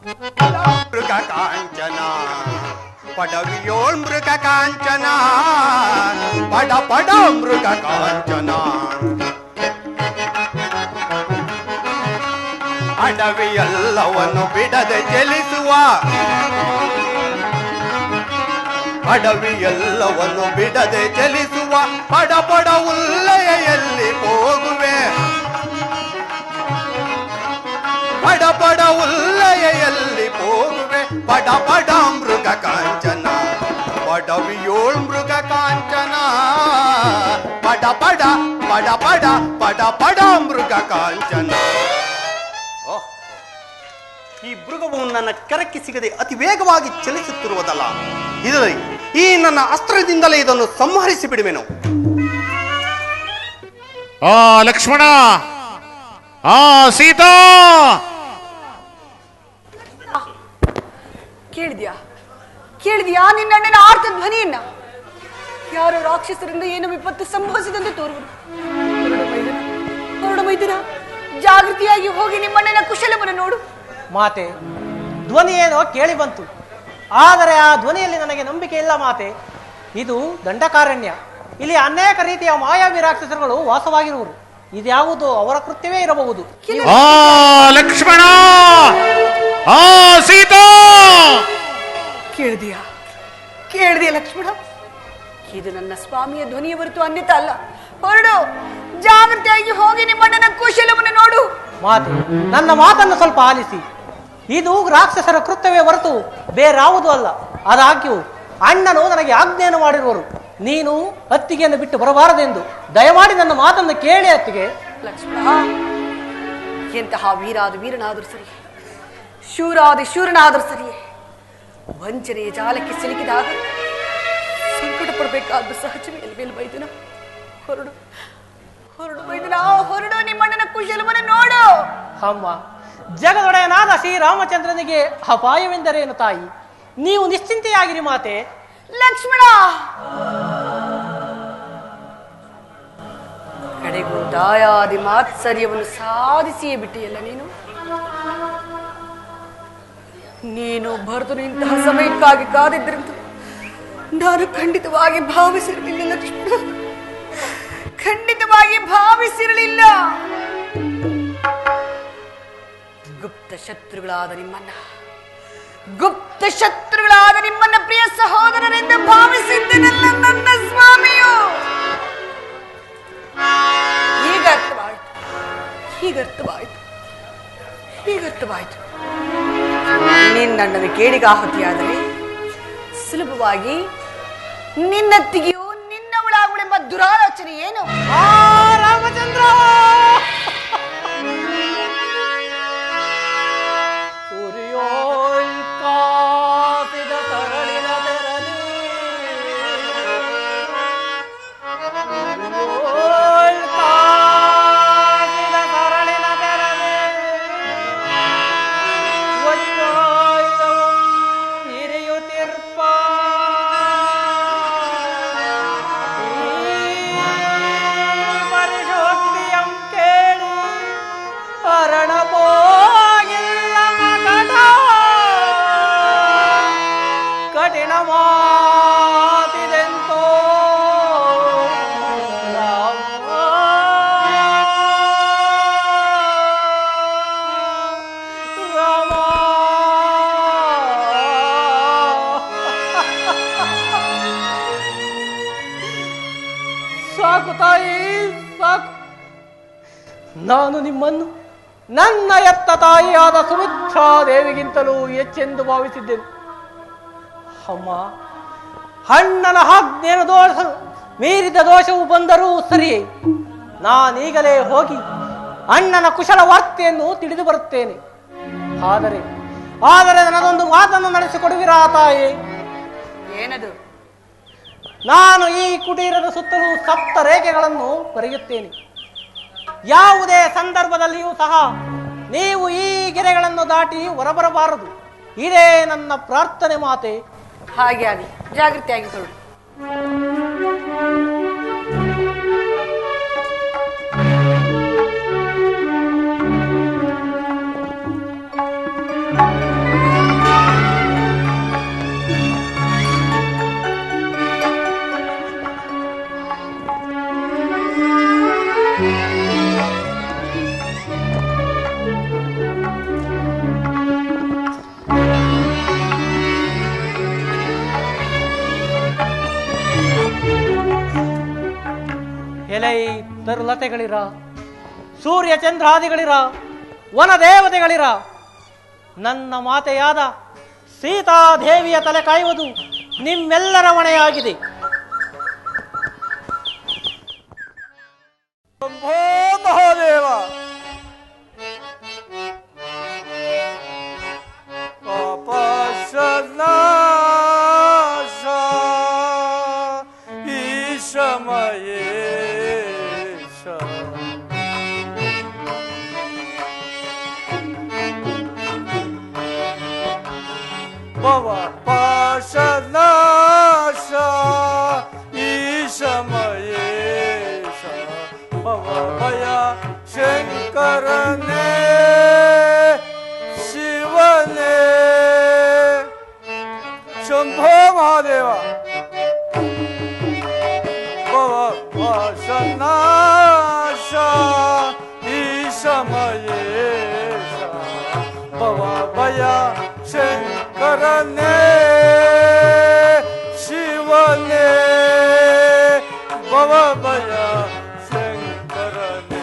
ಮೃಗ ಕಾಂಚನ ಪಡವಿಯೋಳ್ ಮೃಗ ಕಾಂಚನ ಪಡ ಪಡ ಮೃಗ ಕಾಂಚನ ಅಡವಿಯೆಲ್ಲವನ್ನು ಬಿಡದೆ ಚಲಿಸುವ ಅಡವಿಯೆಲ್ಲವನ್ನು ಬಿಡದೆ ಚಲಿಸುವ ಪಡ ಪಡ ಉಲ್ಲಯೆಯಲ್ಲಿ ಹೋಗುವೆ ಪಡ ಪಡ ಉಲ್ಲಯೆಯಲ್ಲಿ ಹೋಗುವೆ ಪಡ ಪಡ ಮೃಗ ಕಾಂಚನ ಪಡವಿಯೋಳ್ ಮೃಗ ಕಾಂಚನ ಪಡ ಪಡ ಪಡ ಪಡ ಪಡ ಪಡ ಮೃಗ ಕಾಂಚನ. ಈ ಮೃಗವು ನನ್ನ ಕರಕ್ಕೆ ಸಿಗದೆ ಅತಿ ವೇಗವಾಗಿ ಚಲಿಸುತ್ತಿರುವುದಲ್ಲ, ಇದರಲ್ಲಿ ಈ ನನ್ನ ಅಸ್ತ್ರದಿಂದಲೇ ಇದನ್ನು ಸಂಹರಿಸಿ ಬಿಡುವೆನು. ಲಕ್ಷ್ಮಣ, ಸೀತಾ, ಕೇಳಿದ್ಯಾ ನಿನ್ನ ಅಣ್ಣನ ಆರ್ತ ಧ್ವನಿಯನ್ನ? ಯಾರೋ ರಾಕ್ಷಸರಿಂದ ಏನು ವಿಪತ್ತು ಸಂಭವಿಸಿದಂತೆ ತೋರುವುದು. ಹೊರಡು ಮೈದಿನ, ಜಾಗೃತಿಯಾಗಿ ಹೋಗಿ ನಿಮ್ಮಣ್ಣನ ಕುಶಲವನ್ನು ನೋಡು. ಮಾತೆ, ಧ್ವನಿ ಏನೋ ಕೇಳಿ ಬಂತು, ಆದರೆ ಆ ಧ್ವನಿಯಲ್ಲಿ ನನಗೆ ನಂಬಿಕೆ ಇಲ್ಲ ಮಾತೆ. ಇದು ದಂಡಕಾರಣ್ಯ, ಇಲ್ಲಿ ಅನೇಕ ರೀತಿಯ ಮಾಯಾವಿ ರಾಕ್ಷಸರುಗಳು ವಾಸವಾಗಿರುವರು. ಇದ್ಯಾವುದು ಅವರ ಕೃತ್ಯವೇ ಇರಬಹುದು. ಲಕ್ಷ್ಮಣ, ಸೀತಾ, ಕೇಳಿದೆಯಾ ಲಕ್ಷ್ಮಣ? ಇದು ನನ್ನ ಸ್ವಾಮಿಯ ಧ್ವನಿಯ ಹೊರತು ಅನ್ಯತ ಅಲ್ಲ. ಹೊರಡು, ಜಾಗೃತಿಯಾಗಿ ಹೋಗಿ ನಿಮ್ಮಣ್ಣನ ಕುಶಲವನ್ನು ನೋಡು. ಮಾತೆ, ನನ್ನ ಮಾತನ್ನು ಸ್ವಲ್ಪ ಆಲಿಸಿ. ಇದು ರಾಕ್ಷಸರ ಕೃತ್ಯವೇ ಹೊರತು ಬೇರಾವುದೂ ಅಲ್ಲ. ಆದಾಗ್ಯೂ ಅಣ್ಣನು ನನಗೆ ಆಜ್ಞೆಯನ್ನು ಮಾಡಿರುವರು, ನೀನು ಅತ್ತಿಗೆಯನ್ನು ಬಿಟ್ಟು ಬರಬಾರದೆಂದು. ದಯಮಾಡಿ ನನ್ನ ಮಾತನ್ನು ಕೇಳಿ ಅತ್ತಿಗೆ. ಲಕ್ಷ್ಮಣ, ಎಂತಹ ವೀರನಾದರೂ ಸರಿ, ಶೂರನಾದರೂ ಸರಿಯೇ, ವಂಚನೆಯ ಜಾಲಕ್ಕೆ ಸಿಲುಕಿದಾಗ ಸಂಕಟ ಪಡಬೇಕಾದ ಸಹಜವೇ ಅಲ್ವೇಲ್ ಮೈದುನ? ಹೊರಡು ಮೈದುನ, ಹೊರಡು, ನಿಮ್ಮಣ್ಣನ ಕುಶಲವನ್ನು ನೋಡು. ಅಮ್ಮ, ಜಗದೊಡೆಯನಾದ ಶ್ರೀರಾಮಚಂದ್ರನಿಗೆ ಅಪಾಯವೆಂದರೇನು ತಾಯಿ? ನೀವು ನಿಶ್ಚಿಂತೆಯಾಗಿರಿ ಮಾತೆ. ಲಕ್ಷ್ಮಣ, ಕಡೆಗೂ ದಾಯಾದಿ ಮಾತ್ಸರ್ಯವನ್ನು ಸಾಧಿಸಿಯೇ ಬಿಟ್ಟಿಯಲ್ಲ ನೀನು ಭರತನು ಇಂತಹ ಸಮಯಕ್ಕಾಗಿ ಕಾದಿದ್ದರಿಂದ ನಾನು ಖಂಡಿತವಾಗಿ ಭಾವಿಸಿರಲಿಲ್ಲ ಲಕ್ಷ್ಮಣ, ಖಂಡಿತವಾಗಿ ಭಾವಿಸಿರಲಿಲ್ಲ. ಗುಪ್ತ ಶತ್ರುಗಳಾದ ನಿಮ್ಮನ್ನ ಪ್ರಿಯ ಸಹೋದರರೆಂದು ಭಾವಿಸಿದ್ದೆನಲ್ಲ ನನ್ನ ಸ್ವಾಮಿಯು. ಹೀಗರ್ಥವಾಯಿತು. ನಿನ್ನಣ್ಣನ ಕೇಡಿಗಾಹುತಿಯಾದರೆ ಸುಲಭವಾಗಿ ನಿನ್ನತ್ತಿಗೆಯೂ ನಿನ್ನವಳಾಗುಳೆಂಬ ದುರಾಲೋಚನೆ ಏನು? ರಾಮಚಂದ್ರ, ಸಾಕು ತಾಯಿ, ಸಾಕು. ನಾನು ನಿಮ್ಮನ್ನು ನನ್ನ ಎತ್ತ ತಾಯಿಯಾದ ಸುಮಿತ್ರಾ ದೇವಿಗಿಂತಲೂ ಹೆಚ್ಚೆಂದು ಭಾವಿಸಿದ್ದೆನು. ಅಮ್ಮ, ಅಣ್ಣನ ಆಜ್ಞೆಯನ್ನು ದೋಷ ಮೀರಿದ ದೋಷವು ಬಂದರೂ ಸರಿಯೇ, ನಾನೀಗಲೇ ಹೋಗಿ ಅಣ್ಣನ ಕುಶಲ ವಾರ್ತೆಯನ್ನು ತಿಳಿದು ಬರುತ್ತೇನೆ. ಆದರೆ ನನ್ನದೊಂದು ಮಾತನ್ನು ನಡೆಸಿಕೊಡುವಿರಾ ತಾಯಿ? ಏನದು? ನಾನು ಈ ಕುಟೀರದ ಸುತ್ತಲೂ 7 ರೇಖೆಗಳನ್ನು ಬರೆಯುತ್ತೇನೆ. ಯಾವುದೇ ಸಂದರ್ಭದಲ್ಲಿಯೂ ಸಹ ನೀವು ಈ ಗೆರೆಗಳನ್ನು ದಾಟಿ ಹೊರಬರಬಾರದು. ಇದೇ ನನ್ನ ಪ್ರಾರ್ಥನೆ ಮಾತೆ. ಹಾಗೆ ಆಗಲಿ, ಜಾಗೃತಿಯಾಗಿಕೊಳ್ಳಿ. ತರುಲತೆಗಳಿರ, ಸೂರ್ಯ ಚಂದ್ರಾದಿಗಳಿರ, ವನದೇವತೆಗಳಿರ, ನನ್ನ ಮಾತೆಯಾದ ಸೀತಾದೇವಿಯ ತಲೆ ಕಾಯುವುದು ನಿಮ್ಮೆಲ್ಲರ ಹೊಣೆಯಾಗಿದೆ. ಮಹಾದೇವ ಪಾಪನಾಶ ಈಶಮಯೇಶ ಭವ ಪಾಶನಾಶ ಈಶಮಯೇಶ ಭವ ಭಯ ಶಂಕರನೇ ಶಿವನೇ ಶಂಭೋ ಮಹಾದೇವ ಭವ ಪಾಶನಾಶ ಈಶಮಯೇಶ ಭವ ಭಯ ಶಂಕರನೇ ಶಿವನೇ ಭವ ಭಯ ಶಂಕರನೇ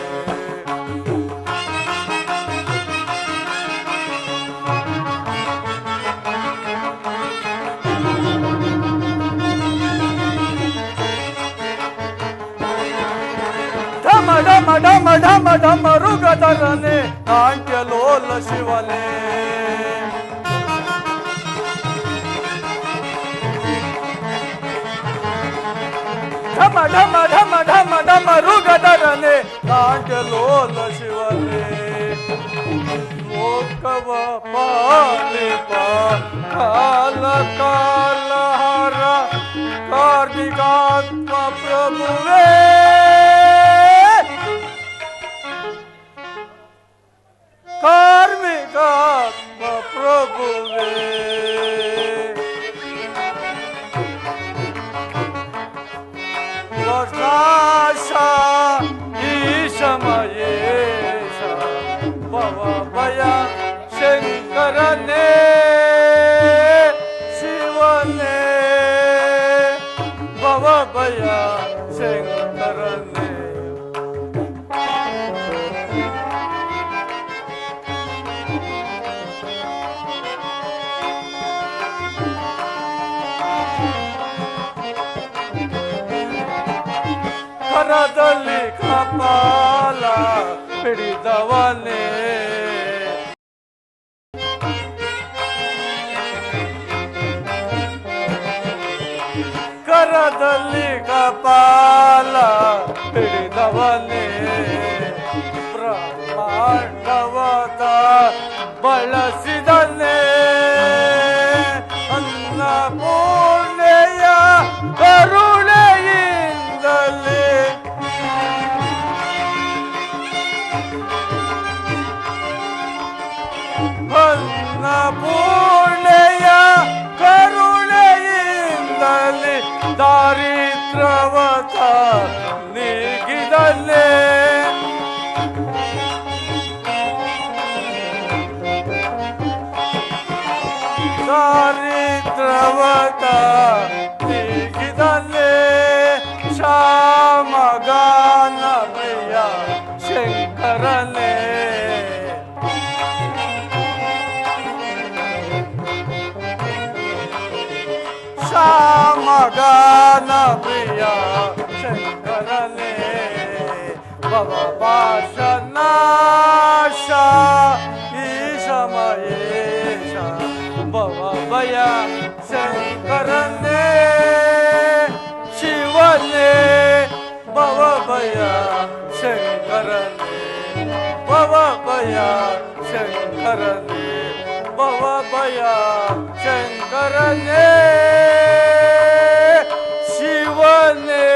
ಢಮ ಢಮ ಢಮ ಢಮ ಢಮ ರುಗಧರನೆ ನಾಟ್ಯಲೋಲ ಶಿವನೇ ಢಮ ಢಮ ಢಮ ಢಮ ಢಮ ರುಗಧರನೆ ನಾಟ್ಯಲೋಲ ಶಿವನೇ ಲೋಕವ ಪಾಲಿಪ ಕಾಲ ಕಾಲಹರ ಕಾರ್ಮಿಕಾತ್ಮ ಪ್ರಭುವೇ ಕಾರ್ಮಿಕಾತ್ಮ ಪ್ರಭುವೇ ವರ್ಷಾಶ ಈಶಮಯೇಶ ಭವ ಭಯ ಶಂಕರನೇ ಶಿವನೇ ಭವ ಭಯ ಶಂಕರನೇ ಕರದಲ್ಲಿ ಕಪಾಲ ಹಿಡಿದವನೇ ಕರದಲ್ಲಿ ಕಪಾಲ ಹಿಡಿದವನೇ ಬ್ರಹ್ಮಾಂಡವದ ಬಳಸಿದನೇ ಅನ್ನಪೂರ್ಣೆಯ ಕರುಣೆಯಿಂದಲೇ ಅನ್ನಪೂರ್ಣೆಯ ಕರುಣೆಯಿಂದಲೇ ದಾರಿದ್ರ್ಯವತ ನೀಗಿದಲೇ ದಾರಿದ್ರ್ಯವತ ನೀಗಿದಲೇ ಶ್ಯಾಮಗಾನ ಪ್ರಿಯ ಶಂಕರನೇ ಶ್ಯಾಮಗಾನ ಪ್ರಿಯ ಶಂಕರನೇ ಭವ ಪಾಶನಾಶ ಈಶಮಯೇಶ ಭವ ಭಯ ಶಂಕರನೇ ಶಿವನೇ ಭವ ಭಯ ಶಂಕರನೇ ಭವ ಭಯ ಶಂಕರನೇ ಭವ ಭಯ ಶಂಕರನೇ ಶಿವನೇ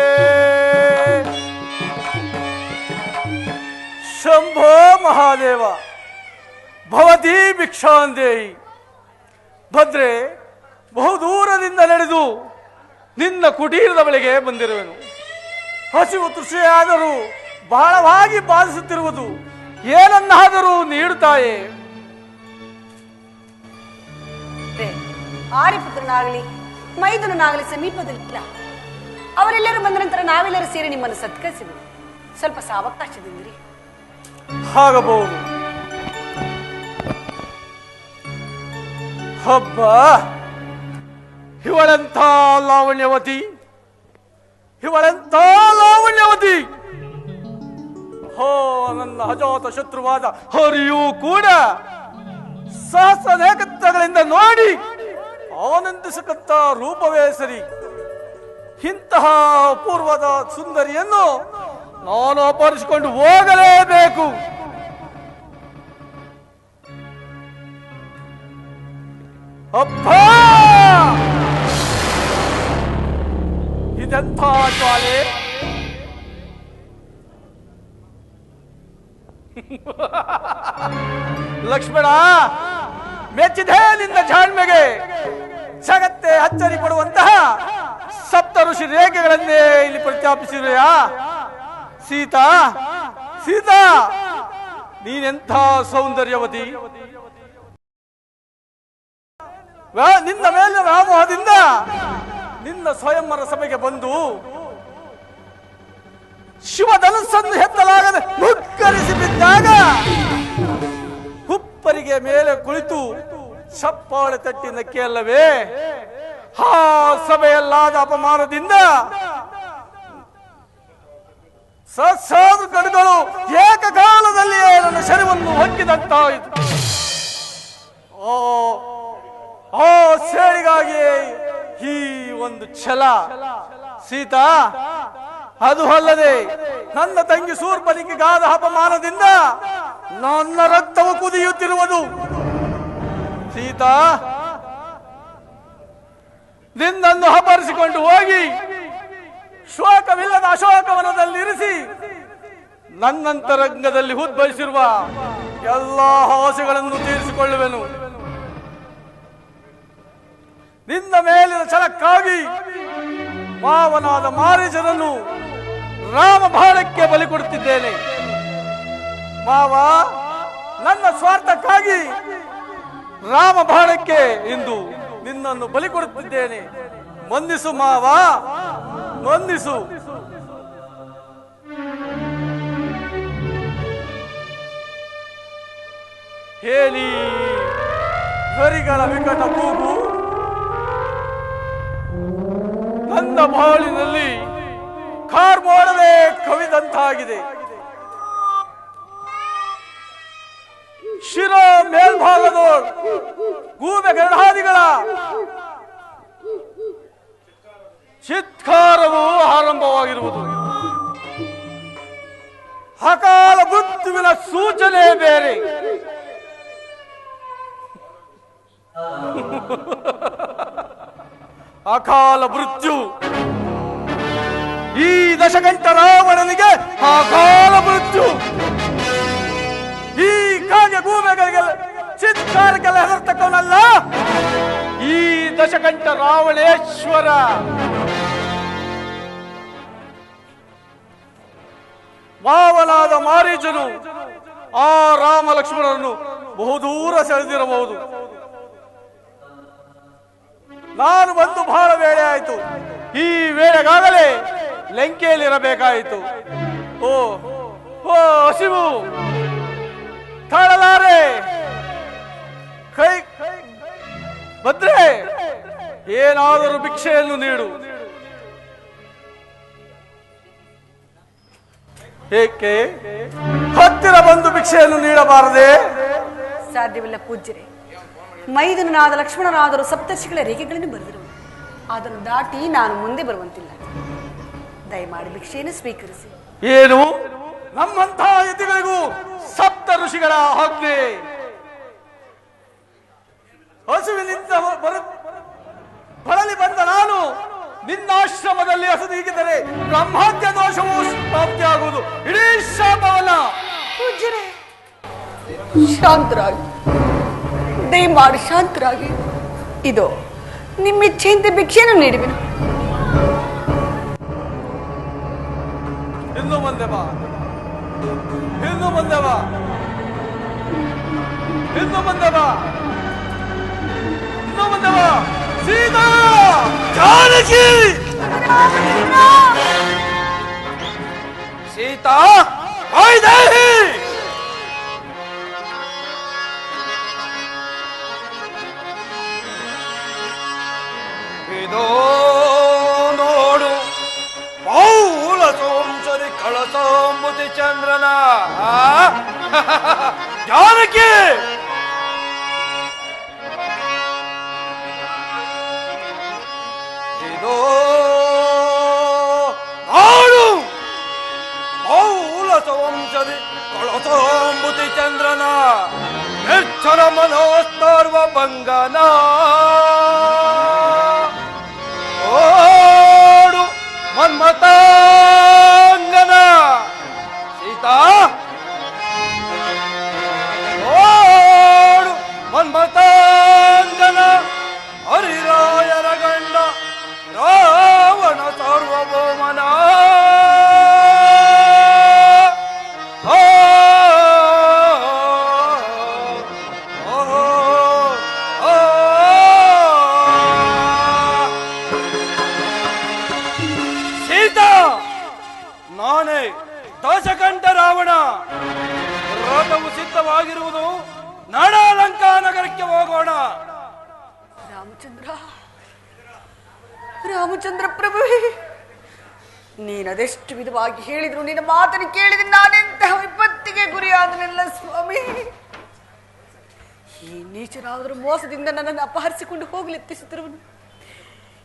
ಶಂಭೋ ಮಹಾದೇವ ಭವತಿ ಭಿಕ್ಷಾಂದೇಯಿ ಭದ್ರೆ ಬಹುದೂರದಿಂದ ನಡೆದು ನಿನ್ನ ಕುಟೀರದ ಬಳಿಗೆ ಬಂದಿರುವೆನು. ಹಸಿವು ತೃಷೆಯಾದರೂ ಬಹಳವಾಗಿ ಬಾಧಿಸುತ್ತಿರುವುದು, ಏನನ್ನಾದರೂ ನೀಡುತ್ತಾಯೇ? ಆರ್ಯಪುತ್ರನಾಗಲಿ ಮೈದುನನಾಗಲಿ ಸಮೀಪದಲ್ಲಿಲ್ಲ. ಅವರೆಲ್ಲರೂ ಬಂದ ನಂತರ ನಾವೆಲ್ಲರೂ ಸೇರಿ ನಿಮ್ಮನ್ನು ಸತ್ಕರಿಸಿದೆವು. ಸ್ವಲ್ಪ ಸಾವಕಾಶದಿಂದಿರಿ. ಆಗಬಹುದು. ಹಬ್ಬ, ಇವಳೆಂಥ ಲಾವಣ್ಯವತಿ, ಇವಳೆಂಥ ಲಾವಣ್ಯವತಿ. ಹೋ, ನನ್ನ ಅಜಾತ ಶತ್ರುವಾದ ಹರಿಯೂ ಕೂಡ ಸಹಸ್ರ ನೇಕತ್ತಗಳಿಂದ ನೋಡಿ ಆನಂದಿಸಕಂತ ರೂಪವೇ ಸರಿ. ಇಂತಹ ಅಪೂರ್ವದ ಸುಂದರಿಯನ್ನು ನಾನು ಅಪಹರಿಸಿಕೊಂಡು ಹೋಗಲೇಬೇಕು. ಅಪ್ಪ, ಇದೆಂಥ ಜ್ವಾಲೆ! ಲಕ್ಷ್ಮಣ, ಮೆಚ್ಚಿದೆ ನಿನ್ನ ಜಾಣ್ಮೆಗೆ. ಜಗತ್ತೇ ಅಚ್ಚರಿ ಪಡುವಂತಹ ಸಪ್ತ ಋಷಿ ರೇಖೆಗಳನ್ನೇ ಇಲ್ಲಿ ಪ್ರತ್ಯಾಪಿಸಿರುವೆಯಾ? ಸೀತಾ, ಸೀತಾ, ನೀನೆಂಥ ಸೌಂದರ್ಯವತಿ! ನಿನ್ನ ಮೇಲೆ ವ್ಯಾಮೋಹದಿಂದ ನಿನ್ನ ಸ್ವಯಂವರ ಸಭೆಗೆ ಬಂದು ಶಿವಧನಸ್ಸನ್ನು ಎತ್ತಲಾಗದೆ ಮುಗ್ಗರಿಸಿ ಬಿದ್ದಾಗ ಹುಪ್ಪರಿಗೆ ಮೇಲೆ ಕುಳಿತು ಚಪ್ಪಾಳೆ ತಟ್ಟಿ ನಕ್ಕಿಯಲ್ಲವೇ? ಆ ಸಭೆಯಲ್ಲಾದ ಅಪಮಾನದಿಂದ ಸಹಸ್ರಾರು ಕಡುಗಳು ಏಕಕಾಲದಲ್ಲಿಯೇ ನನ್ನ ಶರೀರವನ್ನು ಹೊಕ್ಕಿದಂತಾಯಿತು. ಆ ಸೇರಿಗಾಗಿ ಈ ಒಂದು ಛಲ. ಸೀತಾ, ಅದು ಅಲ್ಲದೆ ನನ್ನ ತಂಗಿ ಶೂರ್ಪನಿಗೆಗಾದ ಅಪಮಾನದಿಂದ ನನ್ನ ರಕ್ತವು ಕುದಿಯುತ್ತಿರುವುದು. ಸೀತಾ, ನಿನ್ನನ್ನು ಅಪಹರಿಸಿಕೊಂಡು ಹೋಗಿ ಶೋಕವಿಲ್ಲದ ಅಶೋಕವನದಲ್ಲಿ ಇರಿಸಿ ನನ್ನಂತರಂಗದಲ್ಲಿ ಉದ್ಭವಿಸಿರುವ ಎಲ್ಲಾ ಆಸೆಗಳನ್ನು ತೀರಿಸಿಕೊಳ್ಳುವೆನು. ನಿನ್ನ ಮೇಲಿನ ಛಲಕ್ಕಾಗಿ ಮಾವನಾದ ಮಾರೀಚನನ್ನು ರಾಮ ಬಾಣಕ್ಕೆ ಬಲಿ ಕೊಡುತ್ತಿದ್ದೇನೆ. ಮಾವ, ನನ್ನ ಸ್ವಾರ್ಥಕ್ಕಾಗಿ ರಾಮ ಬಾಣಕ್ಕೆ ಇಂದು ನಿನ್ನನ್ನು ಬಲಿ ಕೊಡುತ್ತಿದ್ದೇನೆ. ಮನ್ನಿಸು ಮಾವ, ಮನ್ನಿಸು. ಹೇಳಿ ಹರಿಗಳ ವಿಕಟ ಕೂಗು ನನ್ನ ಬಾಳಿನಲ್ಲಿ ಕಾರ್ಮೋಡವೇ ಕವಿದಂತಾಗಿದೆ. ಶಿರೋ ಮೇಲ್ಭಾಗದೋಳ್ ಗೂಬೆ ಗರುಡಾದಿಗಳ ಚಿತ್ಕಾರವು ಆರಂಭವಾಗಿರುವುದು. ಅಕಾಲ ಮೃತ್ಯುವಿನ ಸೂಚನೆ ಬೇರೆ. ಅಕಾಲ ಮೃತ್ಯು. ಈ ದಶಗಂಟ ರಾವಣನಿಗೆ ಅಕಾಲ ಮೃತ್ಯು. ಈ ಕಾಗೆ ಗೂಬೆಗಳಿಗೆ ಚಿತ್ಕಾರಕ್ಕೆಲ್ಲ ಹೆದರ್ತಕ್ಕವನಲ್ಲ ಈ ದಶಗಂಟ ರಾವಣೇಶ್ವರ. ಮಾವನಾದ ಮಾರೀಚನು ಆ ರಾಮ ಲಕ್ಷ್ಮಣರನ್ನು ಬಹುದೂರ ಸೆಳೆದಿರಬಹುದು. ನಾನು ಬಂದು ಬಹಳ ವೇಳೆ ಆಯಿತು. ಈ ವೇಳೆಗಾಗಲೇ ಲಂಕೆಯಲ್ಲಿರಬೇಕಾಯಿತು. ಓ ಓ ಹಸಿವು ತಾಳಲಾರೆ. ಕೈ ಭದ್ರೆ, ಏನಾದರೂ ಭಿಕ್ಷೆಯನ್ನು ನೀಡು. ಏಕೆ ಹತ್ತಿರ ಬಂದು ಭಿಕ್ಷೆಯನ್ನು ನೀಡಬಾರದೆ? ಸಾಧ್ಯವಿಲ್ಲ ಪೂಜ್ಯರೇ. ಮೈದನಾದ ಲಕ್ಷ್ಮಣನಾದರೂ ಸಪ್ತರ್ಷಿಗಳ ರೇಖೆಗಳನ್ನು ಬರೆದಿರುವುದು. ಅದನ್ನು ದಾಟಿ ನಾನು ಮುಂದೆ ಬರುವಂತಿಲ್ಲ. ದಯಮಾಡಿ ಭಿಕ್ಷೆಯನ್ನು ಸ್ವೀಕರಿಸಿ. ಏನು, ನಮ್ಮಂತಹ ಯತಿಗಳಿಗೂ ಸಪ್ತ ಋಷಿಗಳ ಆಜ್ಞೆ? ಹಸುವಿನಿಂದ ಬಳಲಿ ಬಂದ ನಾನು ನಿನ್ನಾಶ್ರಮದಲ್ಲಿ ಹಸುದೀಗಿದ್ದರೆ ಬ್ರಹ್ಮತ್ಯ ದೋಷವು ಪ್ರಾಪ್ತಿಯಾಗುವುದು. ಇಡೀ ಶಾಪವನ್ನ. ಪೂಜ್ಯರೇ, ಶಾಂತರಾಗಿ, ದಯಮಾಡಿ ಶಾಂತರಾಗಿ. ಇದು ನಿಮ್ಮಿಚ್ಛೆಯಂತೆ ಭಿಕ್ಷೆಯನ್ನು ನೀಡುವೆನು. ಇನ್ನು ಮುಂದೆ ಬಾ, ಇನ್ನು ಮುಂದೆ ಬಾ, ಇನ್ನು ಮುಂದೆ ಬಾ, ಇನ್ನು ಮುಂದೆ ಬಾ. ಸೀತಾ, ಜಾನಕಿ, ಸೀತಾ ವೈದೇಹಿ ಇದೋ ನೋಡು ಪೌಲ ಸೋಂಸರಿ ಕಳಸೋಂಬುತಿ ಚಂದ್ರನ ಜಾನಕಿ ಇದೋ ನೋಡು ಪೌಲ ಸೋಂಸರಿ ಕಳಸೋಂಬುತಿ ಚಂದ್ರನ ನಿರ್ಛರ ಮನೋಸ್ತರ್ವ ಭಂಗನ ಓಡು ಮನ್ಮತಾಂಗನ ಸೀತಾ ಓಡು ಮನ್ಮತಾಂಗನ ಹರಿರಾಯರ ಗಂಡ ರಾವಣ ಸಾರ್ವಭೌಮನ ನಾನೇ ದಶಕಂಠ ರಾವಣ. ರಥವು ಸಿದ್ಧವಾಗಿರುವುದು, ನಡಲಂಕಾ ನಗರಕ್ಕೆ ಹೋಗೋಣ. ರಾಮಚಂದ್ರ, ರಾಮಚಂದ್ರ ಪ್ರಭುವೇ, ನೀನದೆಷ್ಟು ವಿಧವಾಗಿ ಹೇಳಿದ್ರು ನಿನ್ನ ಮಾತನ್ನು ಕೇಳಿದ್ರೆ ನಾನೆಂತಹ ವಿಪತ್ತಿಗೆ ಗುರಿಯಾದನೆಲ್ಲ ಸ್ವಾಮಿ. ಈ ನೀಚರಾದರೂ ಮೋಸದಿಂದ ನನ್ನನ್ನು ಅಪಹರಿಸಿಕೊಂಡು ಹೋಗಲೆತ್ತಿಸುತ್ತಿರುವನು.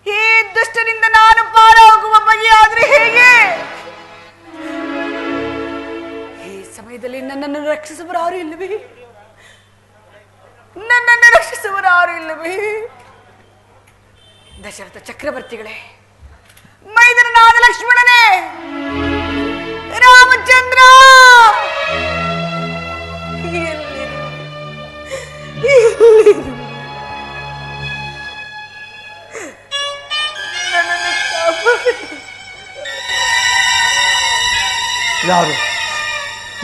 ಈ ದುಷ್ಟನಿಂದ ನಾನು ಪಾರಾಗುವ ಬಗೆಯಾದ್ರೆ ಹೇಗೆ? ಈ ಸಮಯದಲ್ಲಿ ನನ್ನನ್ನು ರಕ್ಷಿಸುವರಾರು ಇಲ್ಲವೇ? ನನ್ನನ್ನು ರಕ್ಷಿಸುವರಾರು ಇಲ್ಲವೇ? ದಶರಥ ಚಕ್ರವರ್ತಿಗಳೇ, ಮೈದರನಾದ ಲಕ್ಷ್ಮಣನೇ, ರಾಮಚಂದ್ರ, ಯಾರು?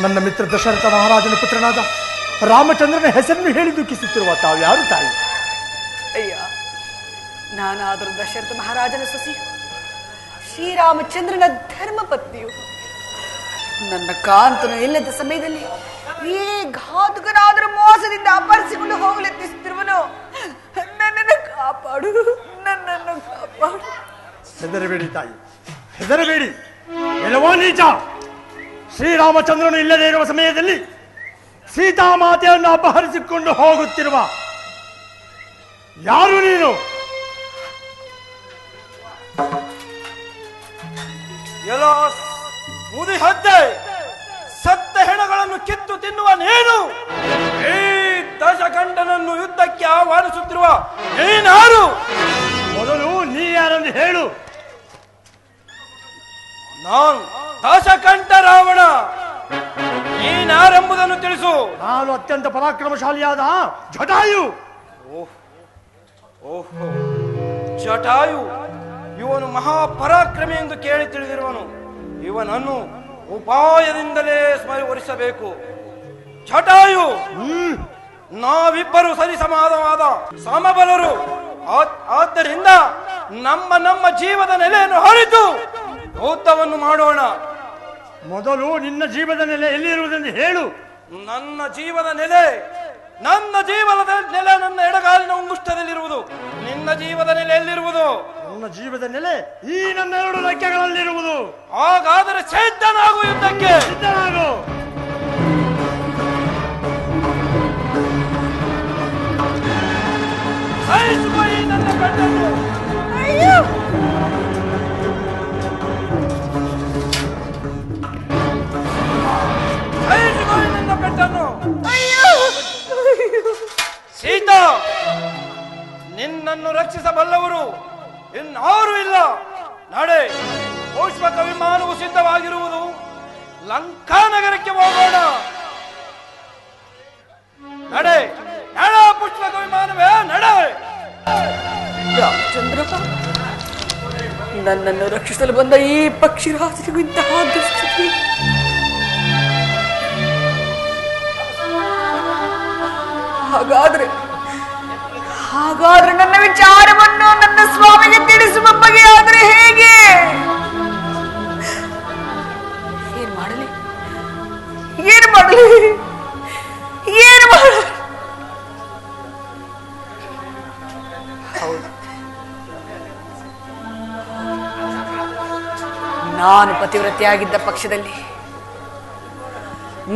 ನನ್ನ ಮಿತ್ರ ದಶರಥ ಮಹಾರಾಜನ ಪುತ್ರನಾದ ರಾಮಚಂದ್ರನ ಹೆಸರನ್ನು ಹೇಳಿ ದುಃಖಿಸುತ್ತಿರುವ ತಾವು ಯಾರು ತಾಯಿ? ಅಯ್ಯ, ನಾನಾದರೂ ದಶರಥ ಮಹಾರಾಜನ ಸೊಸಿ, ಶ್ರೀರಾಮಚಂದ್ರನ ಧರ್ಮ ಪತ್ನಿಯು. ನನ್ನ ಕಾಂತನು ಇಲ್ಲದ ಸಮಯದಲ್ಲಿ ಈ ಘಾತುಕನಾದರೂ ಮೋಸದಿಂದ ಅಪಹರಿಸಿಕೊಂಡು ಹೋಗಲೆತ್ತಿಸುತ್ತಿರುವನು. ನನ್ನನ್ನು ಕಾಪಾಡು, ನನ್ನನ್ನು ಕಾಪಾಡು. ಹೆದರಬೇಡಿ ತಾಯಿ, ಹೆದರಬೇಡಿ. ಎಲ್ಲವೋ ನೀಚ, ಶ್ರೀರಾಮಚಂದ್ರನು ಇಲ್ಲದೆ ಇರುವ ಸಮಯದಲ್ಲಿ ಸೀತಾಮಾತೆಯನ್ನು ಅಪಹರಿಸಿಕೊಂಡು ಹೋಗುತ್ತಿರುವ ಯಾರು ನೀನು? ಎಲ್ಲೋ ಮುದಿ ಹದ್ದೆ, ಸತ್ತ ಹೆಣಗಳನ್ನು ಕಿತ್ತು ತಿನ್ನುವ ನೀನು ಈ ದಶಕಂಠನನ್ನು ಯುದ್ಧಕ್ಕೆ ಆಹ್ವಾನಿಸುತ್ತಿರುವ ನೀನಾರು? ಮೊದಲು ನೀ ಯಾರೆಂದು ಹೇಳು. ನಾನು ದಶಕಂಠ ರಾವಣ. ನೀನಾರೆಂಬುದನ್ನು ತಿಳಿಸು. ನಾನು ಅತ್ಯಂತ ಪರಾಕ್ರಮಶಾಲಿಯಾದ ಜಟಾಯು. ಓಹೋ, ಜಟಾಯು. ಇವನು ಮಹಾಪರಾಕ್ರಮಿ ಎಂದು ಕೇಳಿ ತಿಳಿದಿರುವನು. ಇವನನ್ನು ಉಪಾಯದಿಂದಲೇ ಸ್ಮರಿಸಬೇಕು. ಜಟಾಯು, ನಾವಿಬ್ಬರು ಸರಿಸಮಾನವಾದ ಸಮಬಲರು. ಆದ್ದರಿಂದ ನಮ್ಮ ಜೀವದ ನೆಲೆಯನ್ನು ಹೊರಿತು ಯುದ್ಧವನ್ನು ಮಾಡೋಣ. ಮೊದಲು ನಿನ್ನ ಜೀವದ ನೆಲೆ ಎಲ್ಲಿರುವುದೆಂದು ಹೇಳು. ನನ್ನ ಜೀವದ ನೆಲೆ ನನ್ನ ಎಡಗಾಲಿನ ಉಂಗುಷ್ಟದಲ್ಲಿರುವುದು. ನಿನ್ನ ಜೀವದ ನೆಲೆ ಎಲ್ಲಿರುವುದು? ನನ್ನ ಜೀವದ ನೆಲೆ ಈ ನನ್ನ 2 ರೆಕ್ಕೆಗಳಲ್ಲಿರುವುದು. ಹಾಗಾದರೆ ಸಿದ್ಧನಾಗು, ಯುದ್ಧಕ್ಕೆ ಸಿದ್ಧನಾಗು. ನನ್ನ ಕಣ್ಣನ್ನು. ಅಯ್ಯೋ, ನನ್ನ ಪೆಟ್ಟನ್ನು. ಅಯ್ಯೋ, ಸೀತಾ, ನಿನ್ನನ್ನು ರಕ್ಷಿಸಬಲ್ಲವರು ಇನ್ನಾರೂ ಇಲ್ಲ. ನಡೆ, ಪುಷ್ಪಕ ವಿಮಾನವು ಸಿದ್ಧವಾಗಿರುವುದು. ಲಂಕಾ ನಗರಕ್ಕೆ ಹೋಗೋಣ. ನಡೆ ನಡ, ಪುಷ್ಪಕ ವಿಮಾನವೇ ನಡೆ. ರಾಮಚಂದ್ರ, ನನ್ನನ್ನು ರಕ್ಷಿಸಲು ಬಂದ ಈ ಪಕ್ಷಿರಾಜನಿಗೂ ಇಂತಹ ದುಸ್ಥಿತಿ. ಹಾಗಾದ್ರೆ ನನ್ನ ವಿಚಾರವನ್ನು ನನ್ನ ಸ್ವಾಮಿಗೆ ತಿಳಿಸುವ ಬಗೆಯಾದರೆ ಹೇಗೆ? ಏನ್ ಹೌದು, ನಾನು ಪತಿವ್ರತೆಯಾಗಿದ್ದ ಪಕ್ಷದಲ್ಲಿ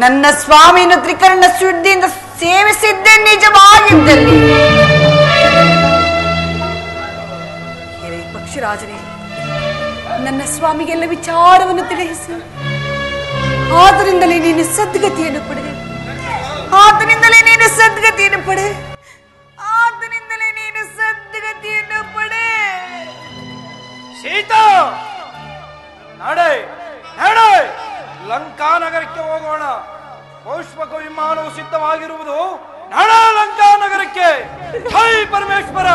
ನನ್ನ ಸ್ವಾಮಿಯನ್ನು ತ್ರಿಕರಣ ಶುದ್ಧಿಯಿಂದ ಸೇವಿಸಿದ್ದೇ ನಿಜವಾಗಿದ್ದಲ್ಲಿ ಹಿರಿಯ ಪಕ್ಷಿರಾಜನೇ, ನನ್ನ ಸ್ವಾಮಿಗೆಲ್ಲ ವಿಚಾರವನ್ನು ತಿಳಿಸಿ ಆದ್ದರಿಂದಲೇ ನೀನು ಸದ್ಗತಿಯನ್ನು ಪಡೆದೆ, ಆದ್ದರಿಂದಲೇ ನೀನು ಸದ್ಗತಿಯನ್ನು ಪಡೆ, ಆದ್ದರಿಂದಲೇ ನೀನು ಸದ್ಗತಿಯನ್ನು ಪಡೆ. ಸೀತಾ, ನಡೆ ನಡೆ, ಲಂಕಾ ನಗರಕ್ಕೆ ಹೋಗೋಣ. ಪೌಷ್ಪಕ ವಿಮಾನವು ಸಿದ್ಧವಾಗಿರುವುದು. ನಡ ಲಂಕಾ ನಗರಕ್ಕೆ. ಜೈ ಪರಮೇಶ್ವರ.